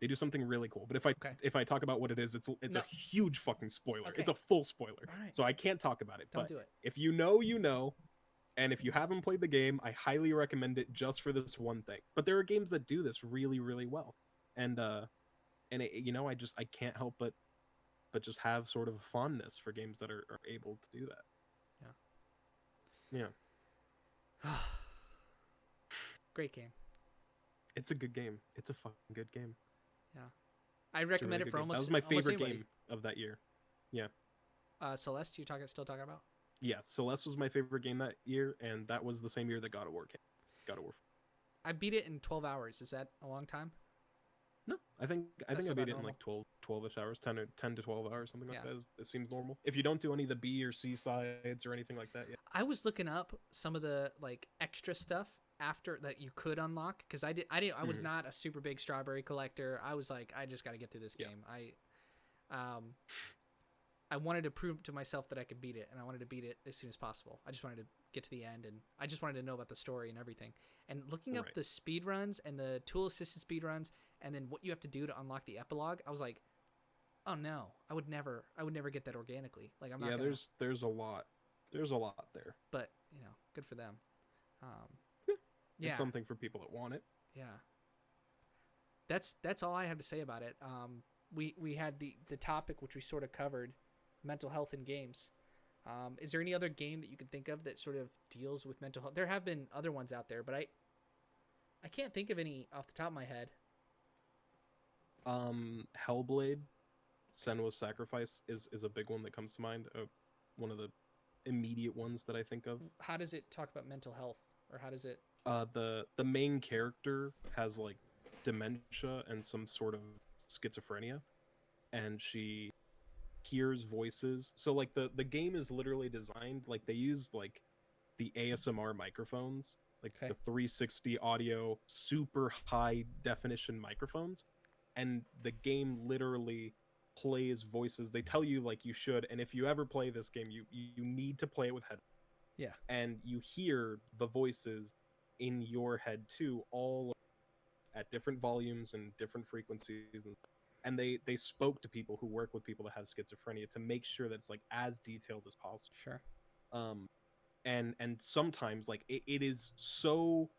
They do something really cool. But if I talk about what it is, it's a huge fucking spoiler. Okay. It's a full spoiler. Right. So I can't talk about it. Don't do it. If you know, you know. And if you haven't played the game, I highly recommend it just for this one thing. But there are games that do this really, really well. And I can't help but just have sort of a fondness for games that are able to do that. Yeah. Great game. It's a good game. It's a fucking good game. Yeah. I recommend it for almost. That was my favorite anybody. game of that year. Yeah. Celeste, still talking about? Yeah, Celeste was my favorite game that year, and that was the same year that God of War came. God of War. I beat it in 12 hours. Is that a long time? No, I think I beat it in like 12-ish hours, 10 to 12 hours, something like that. It seems normal. If you don't do any of the B or C sides or anything like that, yeah. I was looking up some of the like extra stuff after that you could unlock because I was not a super big strawberry collector. I was like, I just got to get through this game. I wanted to prove to myself that I could beat it, and I wanted to beat it as soon as possible. I just wanted to get to the end, and I just wanted to know about the story and everything. And looking up the speed runs and the tool-assisted speed runs, and then what you have to do to unlock the epilogue, I was like, oh no, I would never get that organically. Like I'm not. Yeah, there's a lot there. But good for them. It's something for people that want it. Yeah. That's all I have to say about it. We had the topic which we sort of covered. Mental health in games. Is there any other game that you can think of that sort of deals with mental health? There have been other ones out there, but I can't think of any off the top of my head. Hellblade, Senua's Sacrifice is a big one that comes to mind. One of the immediate ones that I think of. How does it talk about mental health, or how does it? The main character has like dementia and some sort of schizophrenia, and she hears voices. So like the game is literally designed like they use like the ASMR microphones, like Okay. the 360 audio, super high definition microphones, and the game literally plays voices. They tell you like you should, and if you ever play this game, you need to play it with headphones, Yeah. and you hear the voices in your head too, all at different volumes and different frequencies, and they spoke to people who work with people that have schizophrenia to make sure that it's like as detailed as possible. Sure. um and sometimes like it is so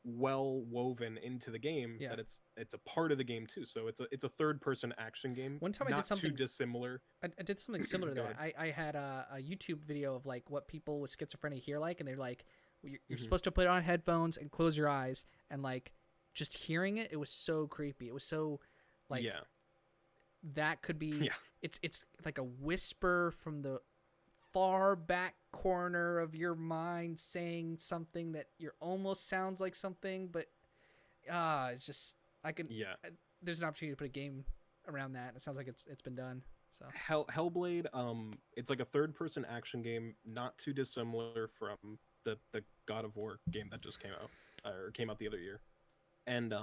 well woven into the game Yeah. that it's a part of the game too. So it's a third person action game, One time I did not too something. dissimilar. I did something similar to Go that. ahead. I had a YouTube video of like what people with schizophrenia hear like, and they're like, you're Mhm. supposed to put on headphones and close your eyes, and like just hearing it, it was so creepy. It was so like Yeah. that could be. Yeah. It's like a whisper from the far back corner of your mind saying something that you're almost sounds like something, but it's just I can. Yeah. There's an opportunity to put a game around that. It sounds like it's been done. So Hellblade, it's like a third person action game, not too dissimilar from the God of War game that just came out, or came out the other year. And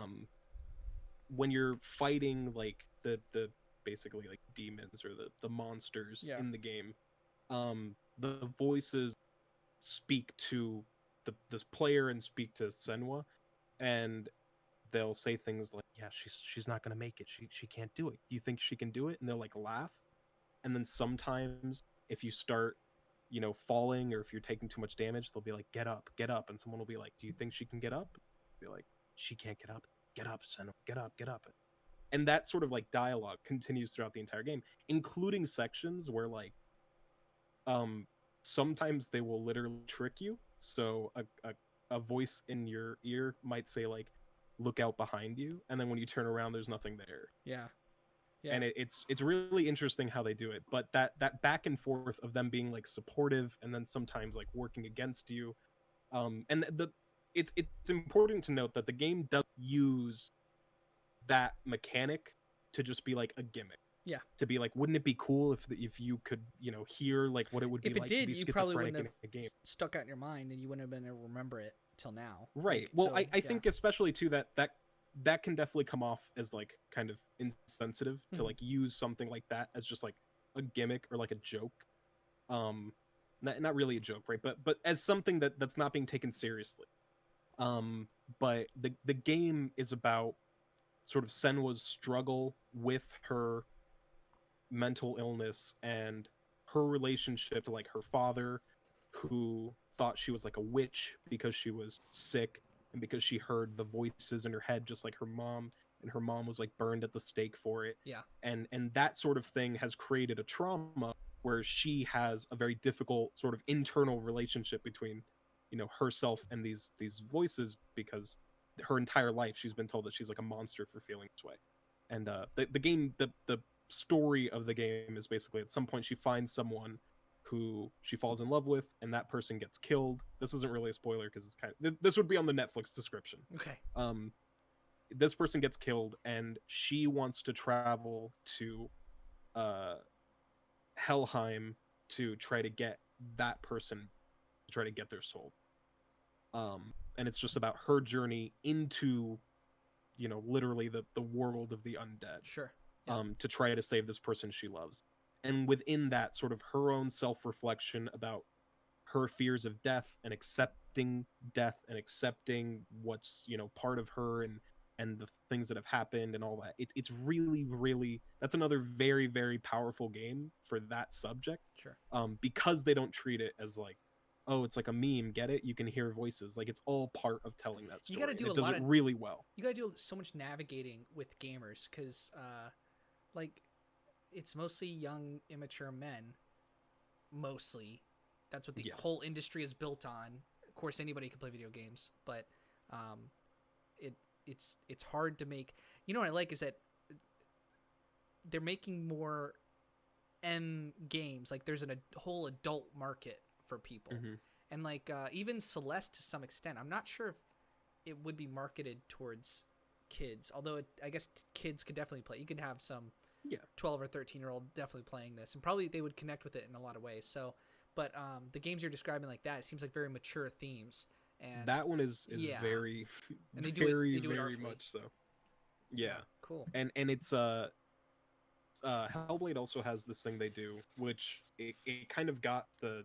when you're fighting like the basically like demons or the monsters Yeah. in the game, the voices speak to this player and speak to Senwa, and they'll say things like, yeah, she's not gonna make it, she can't do it, you think she can do it? And they'll like laugh. And then sometimes if you start, falling, or if you're taking too much damage, they'll be like, get up, and someone will be like, do you think she can get up? Be like, she can't get up, Senwa, get up. And that sort of like dialogue continues throughout the entire game, including sections where like sometimes they will literally trick you. So a voice in your ear might say like, look out behind you, and then when you turn around there's nothing there. yeah. Yeah. And it's really interesting how they do it. But that back and forth of them being like supportive and then sometimes like working against you, and it's important to note that the game does use that mechanic to just be like a gimmick. Yeah. To be like, wouldn't it be cool if you could hear like what it would If be it like did, to be you probably schizophrenic wouldn't in have a game? stuck out in your mind, and you wouldn't have been able to remember it till now. Right. Like, Well, so, I yeah. think especially too that can definitely come off as like kind of insensitive to Mhm. like use something like that as just like a gimmick or like a joke. Not really a joke, right? But as something that's not being taken seriously. But the game is about sort of Senwa's struggle with her mental illness and her relationship to like her father, who thought she was like a witch because she was sick and because she heard the voices in her head just like her mom, and her mom was like burned at the stake for it. Yeah. And that sort of thing has created a trauma where she has a very difficult sort of internal relationship between herself and these voices, because her entire life she's been told that she's like a monster for feeling this way. And the game, the story of the game is basically at some point she finds someone who she falls in love with, and that person gets killed. This isn't really a spoiler because it's kind of, this would be on the Netflix description. Okay. This person gets killed, and she wants to travel to uh Helheim to try to get that person, to try to get their soul. And it's just about her journey into literally the world of the undead, Sure. Yeah. to try to save this person she loves. And within that, sort of her own self-reflection about her fears of death and accepting death and accepting what's part of her, and the things that have happened and all that. It's really, really, that's another very, very powerful game for that subject. Sure. Because they don't treat it as like, oh, it's like a meme, get it, you can hear voices. Like, it's all part of telling that story. You got to do and a it does lot it of really well. You got to do so much navigating with gamers, because like it's mostly young immature men. Mostly, that's what the Yeah. whole industry is built on. Of course, anybody can play video games, but it's hard to make. You know what I like is that they're making more games. Like there's a whole adult market for people, Mhm. and like even Celeste to some extent. I'm not sure if it would be marketed towards kids. Although I guess kids could definitely play. You can have some Yeah, 12 or 13-year-old definitely playing this, and probably they would connect with it in a lot of ways. So, but the games you're describing like that, it seems like very mature themes. And that one is yeah, very, and very, they do it very artfully. much so. Yeah, Yeah, cool. and it's Hellblade also has this thing they do, which it kind of got the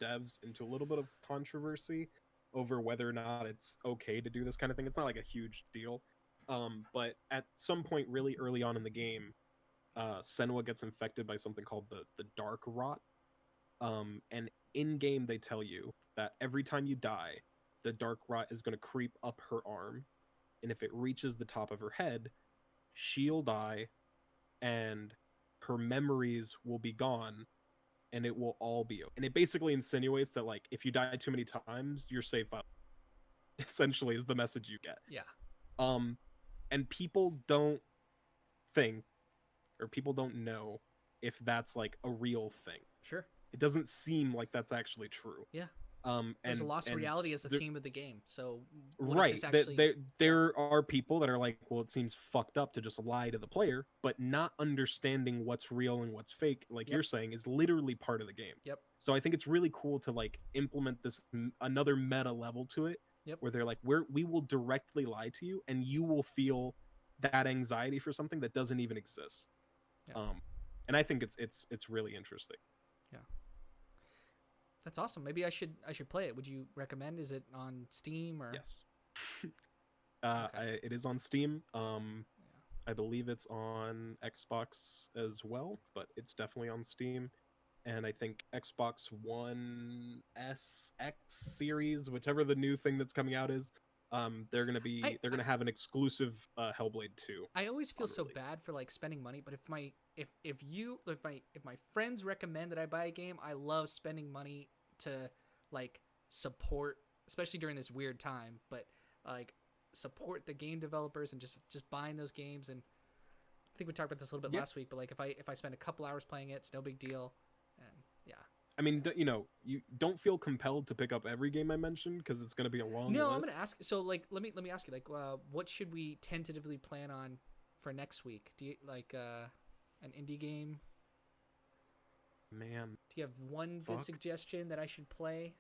devs into a little bit of controversy over whether or not it's okay to do this kind of thing. It's not like a huge deal, but at some point really early on in the game, Senua gets infected by something called the Dark Rot. And in game they tell you that every time you die, the Dark Rot is going to creep up her arm, and if it reaches the top of her head, she'll die, and her memories will be gone, and it will all be okay. And it basically insinuates that like if you die too many times, your save file essentially is the message you get. Yeah, Um, and people don't think, or people don't know if that's like a real thing. sure. It doesn't seem like that's actually true. Yeah, Um, there's a and loss of and reality as the there, theme of the game. So what if right, this actually? there are people that are like, well, it seems fucked up to just lie to the player, but not understanding what's real and what's fake, like Yep, you're saying, is literally part of the game. yep, So I think it's really cool to like implement this another meta level to it, yep. where they're like, we will directly lie to you, and you will feel that anxiety for something that doesn't even exist. Yeah, Um, and I think it's really interesting. yeah. That's awesome. Maybe I should play it. Would you recommend? Is it on Steam or? Yes. Okay. It is on Steam. Yeah. I believe it's on Xbox as well, but it's definitely on Steam. And I think Xbox One S X series, whichever the new thing that's coming out is, I, they're I gonna have an exclusive Hellblade 2 I always feel on so release. bad for like spending money, but if my friends recommend that I buy a game, I love spending money to like support, especially during this weird time, but like support the game developers and just buying those games. And I think we talked about this a little bit Yeah, last week, but like if I spend a couple hours playing it, it's no big deal. And yeah. I mean, you know, you don't feel compelled to pick up every game I mentioned because it's gonna be a long No, I'm gonna list. ask. So like, let me ask you, like, what should we tentatively plan on for next week? Do you like an indie game? Man, Do you have one good fuck. suggestion that I should play?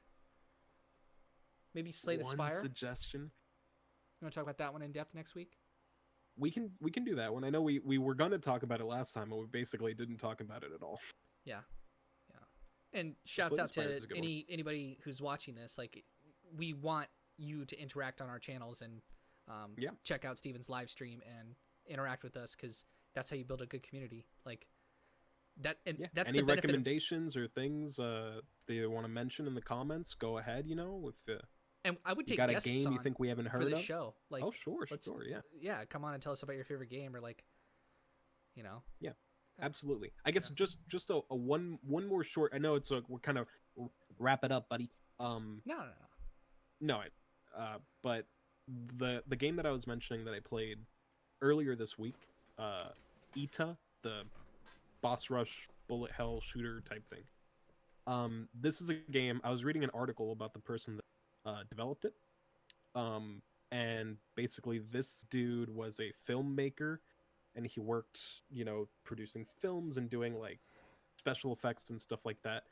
Maybe Slay the One Spire. suggestion. You want to talk about that one in depth next week? We can do that one. I know we were gonna talk about it last time, but we basically didn't talk about it at all. Yeah, yeah. And shouts Slay the out Spire to is a good one. anybody who's watching this. Like, we want you to interact on our channels and Yeah. check out Steven's live stream and interact with us, because that's how you build a good community. Like that, and Yeah. that's Any the benefit of. recommendations or things that you want to mention in the comments? Go ahead. You know, if And I would you take got a guests game you on think we haven't for heard this of. show. Like, Oh, sure, let's sure, yeah, yeah, come on and tell us about your favorite game, or like, you know. yeah, absolutely. I guess just a one more short. I know it's we're kind of wrap it up, buddy. No, no, no. No, but the game that I was mentioning that I played earlier this week, Ita, the boss rush bullet hell shooter type thing. This is a game. I was reading an article about the person that developed it. And basically, this dude was a filmmaker, and he worked, you know, producing films and doing like special effects and stuff like that.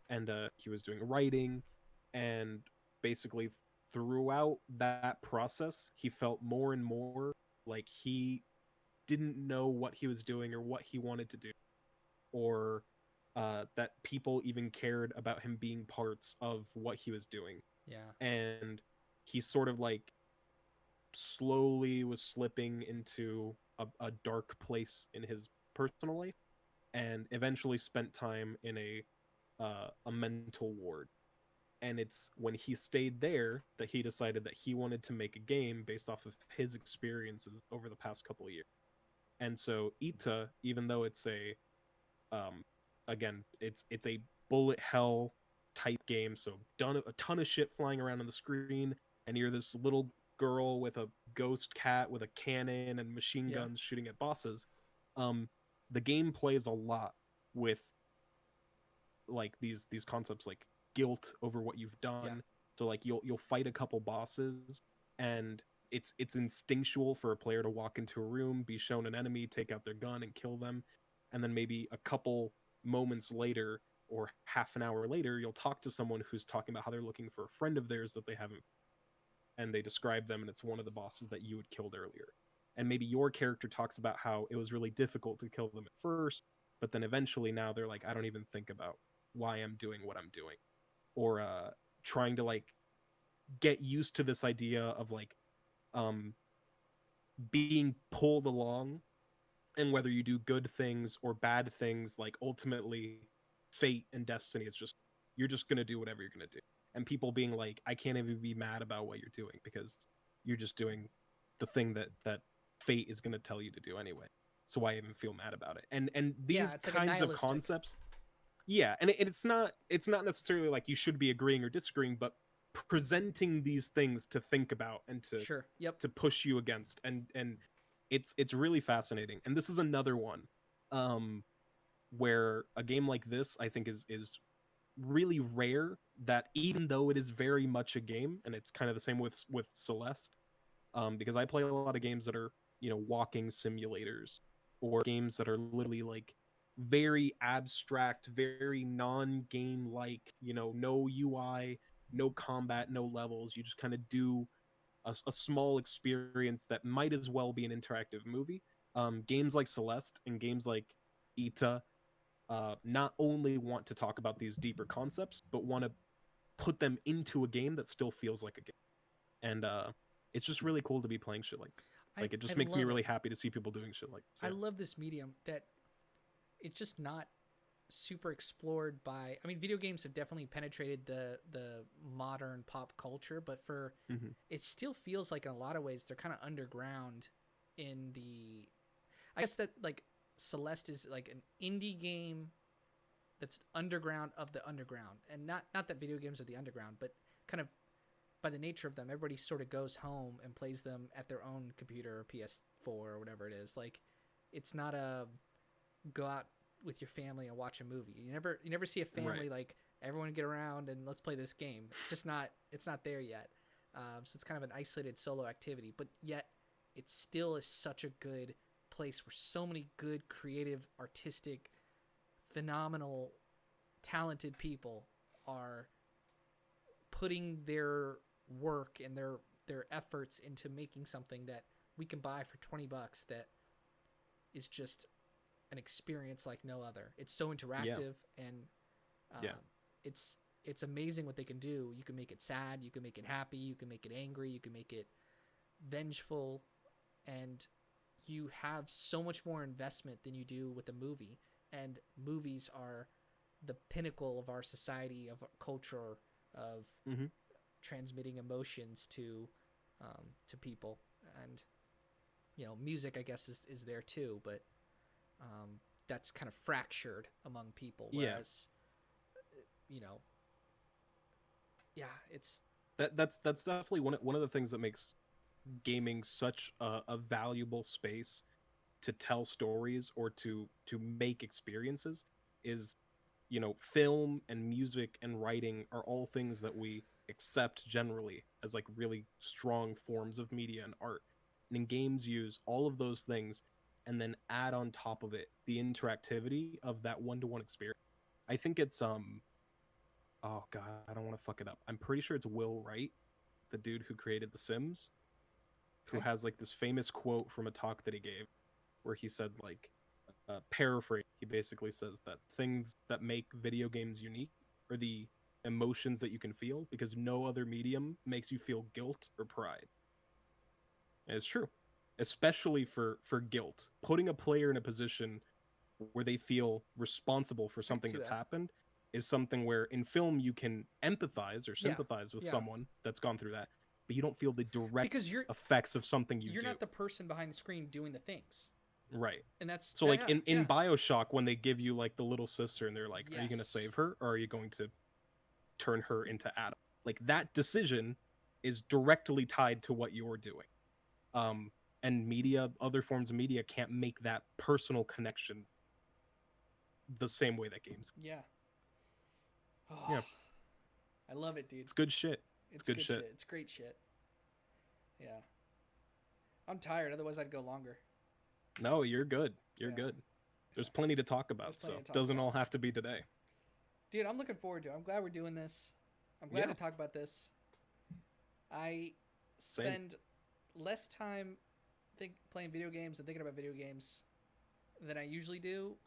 And he was doing writing, and basically throughout that process, he felt more and more like he didn't know what he was doing or what he wanted to do, or that people even cared about him being parts of what he was doing. Yeah. And he sort of like slowly was slipping into a dark place in his personal life, and eventually spent time in a mental ward. And it's when he stayed there that he decided that he wanted to make a game based off of his experiences over the past couple of years. And so Ita, even though it's a again, it's a bullet hell type game, so done a ton of shit flying around on the screen, and you're this little girl with a ghost cat with a cannon and machine Yeah. guns shooting at bosses. The game plays a lot with like these concepts like guilt over what you've done. Yeah. So like you'll fight a couple bosses, and it's instinctual for a player to walk into a room, be shown an enemy, take out their gun and kill them, and then maybe a couple moments later or half an hour later, you'll talk to someone who's talking about how they're looking for a friend of theirs that they haven't, and they describe them, and it's one of the bosses that you had killed earlier. And maybe your character talks about how it was really difficult to kill them at first, but then eventually now they're like, I don't even think about why I'm doing what I'm doing, or trying to like get used to this idea of like um being pulled along, and whether you do good things or bad things, like ultimately fate and destiny is just, you're just going to do whatever you're going to do. And people being like, I can't even be mad about what you're doing because you're just doing the thing that fate is going to tell you to do anyway, so why even feel mad about it? And Yeah, these it's like a kinds of nihilistic. concepts, yeah, and it's not necessarily like you should be agreeing or disagreeing, but presenting these things to think about and Sure. Yep. to push you against, and it's really fascinating. And this is another one um where a game like this I think is really rare, that even though it is very much a game, and it's kind of the same with Celeste, because I play a lot of games that are, walking simulators, or games that are literally like very abstract, very non-game like, no UI, no combat, no levels. You just kind of do a small experience that might as well be an interactive movie. Games like Celeste and games like Ita not only want to talk about these deeper concepts, but want to put them into a game that still feels like a game. And it's just really cool to be playing shit I like it I just makes me love really it. happy to see people doing shit like this. I love this medium that it's just not super explored by. I mean, video games have definitely penetrated the modern pop culture, but for Yeah. Hmm. it still feels like in a lot of ways they're kind of underground in the. I guess that like Celeste is like an indie game that's underground of the underground, and not that video games are the underground, but kind of by the nature of them, everybody sort of goes home and plays them at their own computer or PS4 or whatever it is. Like, it's not a go out with your family and watch a movie. You never see a Right. family like everyone get around and let's play this game. It's not there yet. So it's kind of an isolated solo activity, but yet it still is such a good place where so many good, creative, artistic, phenomenal, talented people are putting their work and their efforts into making something that we can buy for $20 that is just an experience like no other. It's so Yeah. interactive, and Yeah. um, it's amazing what they can do. You can make it sad, you can make it happy, you can make it angry, you can make it vengeful, and you have so much more investment than you do with a movie. And movies are the pinnacle of our society, of our culture, of Hmm. transmitting emotions to people. And music, I guess, is there too, but that's kind of fractured among people. Yeah. Whereas, you know, yeah, it's That's definitely one of the things that makes gaming such a valuable space to tell stories or to make experiences, is, film and music and writing are all things that we accept generally as like really strong forms of media and art. And in games use all of those things and then add on top of it the interactivity of that one-to-one experience. I think it's oh god, I don't want to fuck it up. I'm pretty sure it's Will Wright, the dude who created The Sims, who okay. has like this famous quote from a talk that he gave where he said like, paraphrase, he basically says that things that make video games unique are the emotions that you can feel, because no other medium makes you feel guilt or pride. And it's true, especially for guilt. Putting a player in a position where they feel responsible for I can something see that's that. happened is something where in film you can empathize or Yeah, sympathize with yeah, someone that's gone through that, but you don't feel the direct because you're effects of something you you're do. not the person behind the screen doing the things, Right. and that's So that. like Yeah, in yeah, BioShock, when they give you like the little sister and they're like, are you gonna yes, save her or are you going to turn her into Adam? Like that decision is directly tied to what you're doing. Um and media, other forms of media can't make that personal connection the same way that games. yeah. Oh, Yeah. I love it, dude. It's good shit. It's It's good good shit. shit. It's great shit. Yeah. I'm tired. Otherwise, I'd go longer. No, you're good. You're Yeah. good. There's plenty to talk about, plenty so to talk doesn't about. all have to be today. Dude, I'm looking forward to it. I'm glad we're doing this. I'm glad Yeah. to talk about this. I Same. spend less time playing video games and thinking about video games than I usually do.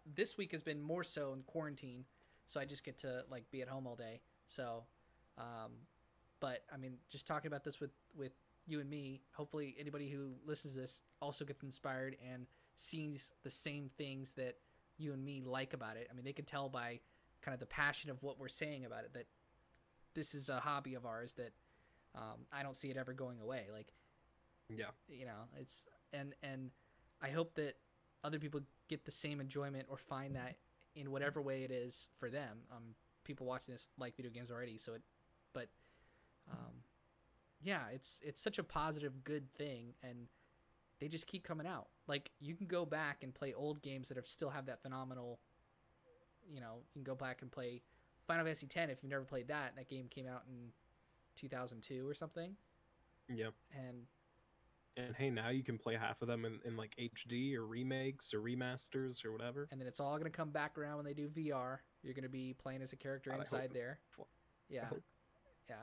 This week has been more so in quarantine, so I just get to like be at home all day. So, but I mean, just talking about this with you and me, hopefully anybody who listens to this also gets inspired and sees the same things that you and me like about it. I mean, they can tell by kind of the passion of what we're saying about it that this is a hobby of ours that I don't see it ever going away. Like, Yeah. you know, it's and I hope that other people get the same enjoyment or find that in whatever way it is for them. People watching this like video games already, so yeah, it's such a positive, good thing, and they just keep coming out. Like, you can go back and play old games that still have that phenomenal. You know, you can go back and play Final Fantasy X if you've never played that. That game came out in 2002 or something. Yep. And hey, now you can play half of them in like HD or remakes or remasters or whatever. And then it's all going to come back around when they do VR. You're going to be playing as a character inside there. Yeah. Yeah.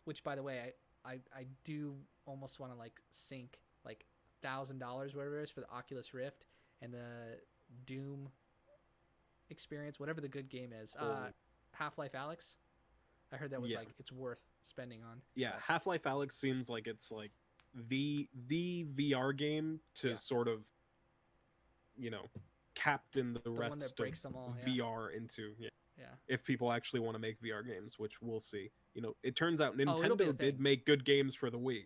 Which, by the way, I do almost want to like sink like $1,000, whatever it is, for the Oculus Rift and the Doom experience, whatever the good game is. Half-Life Alyx. I heard that was like it's worth spending on. Yeah, Half-Life Alyx seems like it's like the VR game to sort of, you know, captain the rest one that breaks of them all, VR into yeah. If people actually want to make VR games, which we'll see. You know, it turns out it'll be a Nintendo did thing. make good games for the Wii,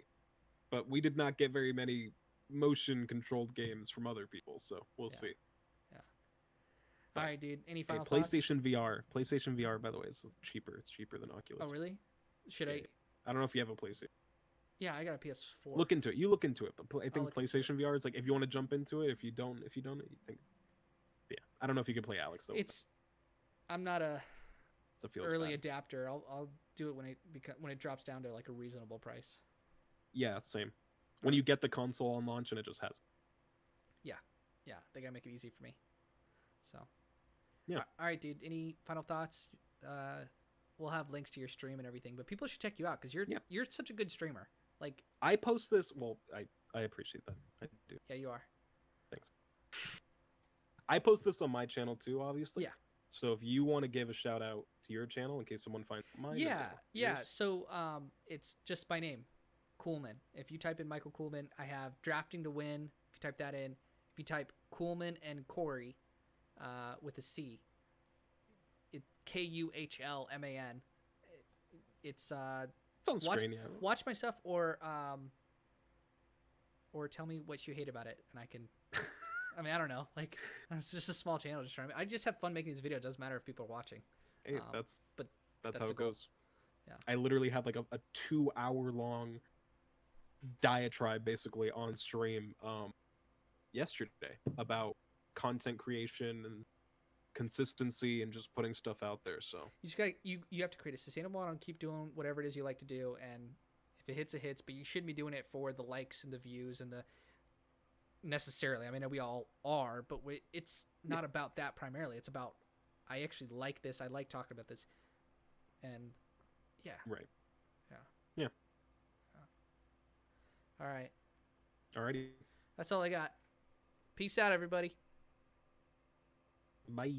but we did not get very many motion controlled games from other people, so we'll see. Yeah. All right, dude. Any final PlayStation VR. PlayStation VR, by the way, is cheaper. It's cheaper than Oculus. Oh, really? Should I? I don't know if you have a PlayStation. Yeah, I got a PS4. Look into it. You look into it, but I think look into PlayStation VR is like if you want to jump into it. If you don't, you think. Yeah, I don't know if you can play Alex though. I'm not a early bad. adapter. I'll do it when it drops down to like a reasonable price. Yeah, same. When you get the console on launch and it just has. Yeah, they gotta make it easy for me. So. Yeah. All right, dude. Any final thoughts? We'll have links to your stream and everything, but people should check you out because you're such a good streamer. Like, I post this. Well, I appreciate that. I do. Yeah, you are. Thanks. I post this on my channel too, obviously. Yeah. So if you want to give a shout out to your channel in case someone finds mine. Yeah. So it's just my name, Coolman. If you type in Michael Coolman, I have Drafting to Win. If you type that in, if you type Coolman and Corey, with a C, KUHLMAN. It's on screen, yeah. Watch my stuff or tell me what you hate about it, and I can. I mean, I don't know. Like, it's just a small channel. I just have fun making these videos. It doesn't matter if people are watching. Hey, that's how it goes. Yeah. I literally had like a 2-hour long diatribe basically on stream yesterday about content creation and consistency and just putting stuff out there. So you just got you have to create a sustainable one and keep doing whatever it is you like to do, and if it hits, it hits, but you shouldn't be doing it for the likes and the views and the necessarily. I mean, we all are, but it's not about that primarily. It's about I actually like this. I like talking about this, and yeah. Right. Yeah. All right. Alrighty. That's all I got. Peace out, everybody. Bye.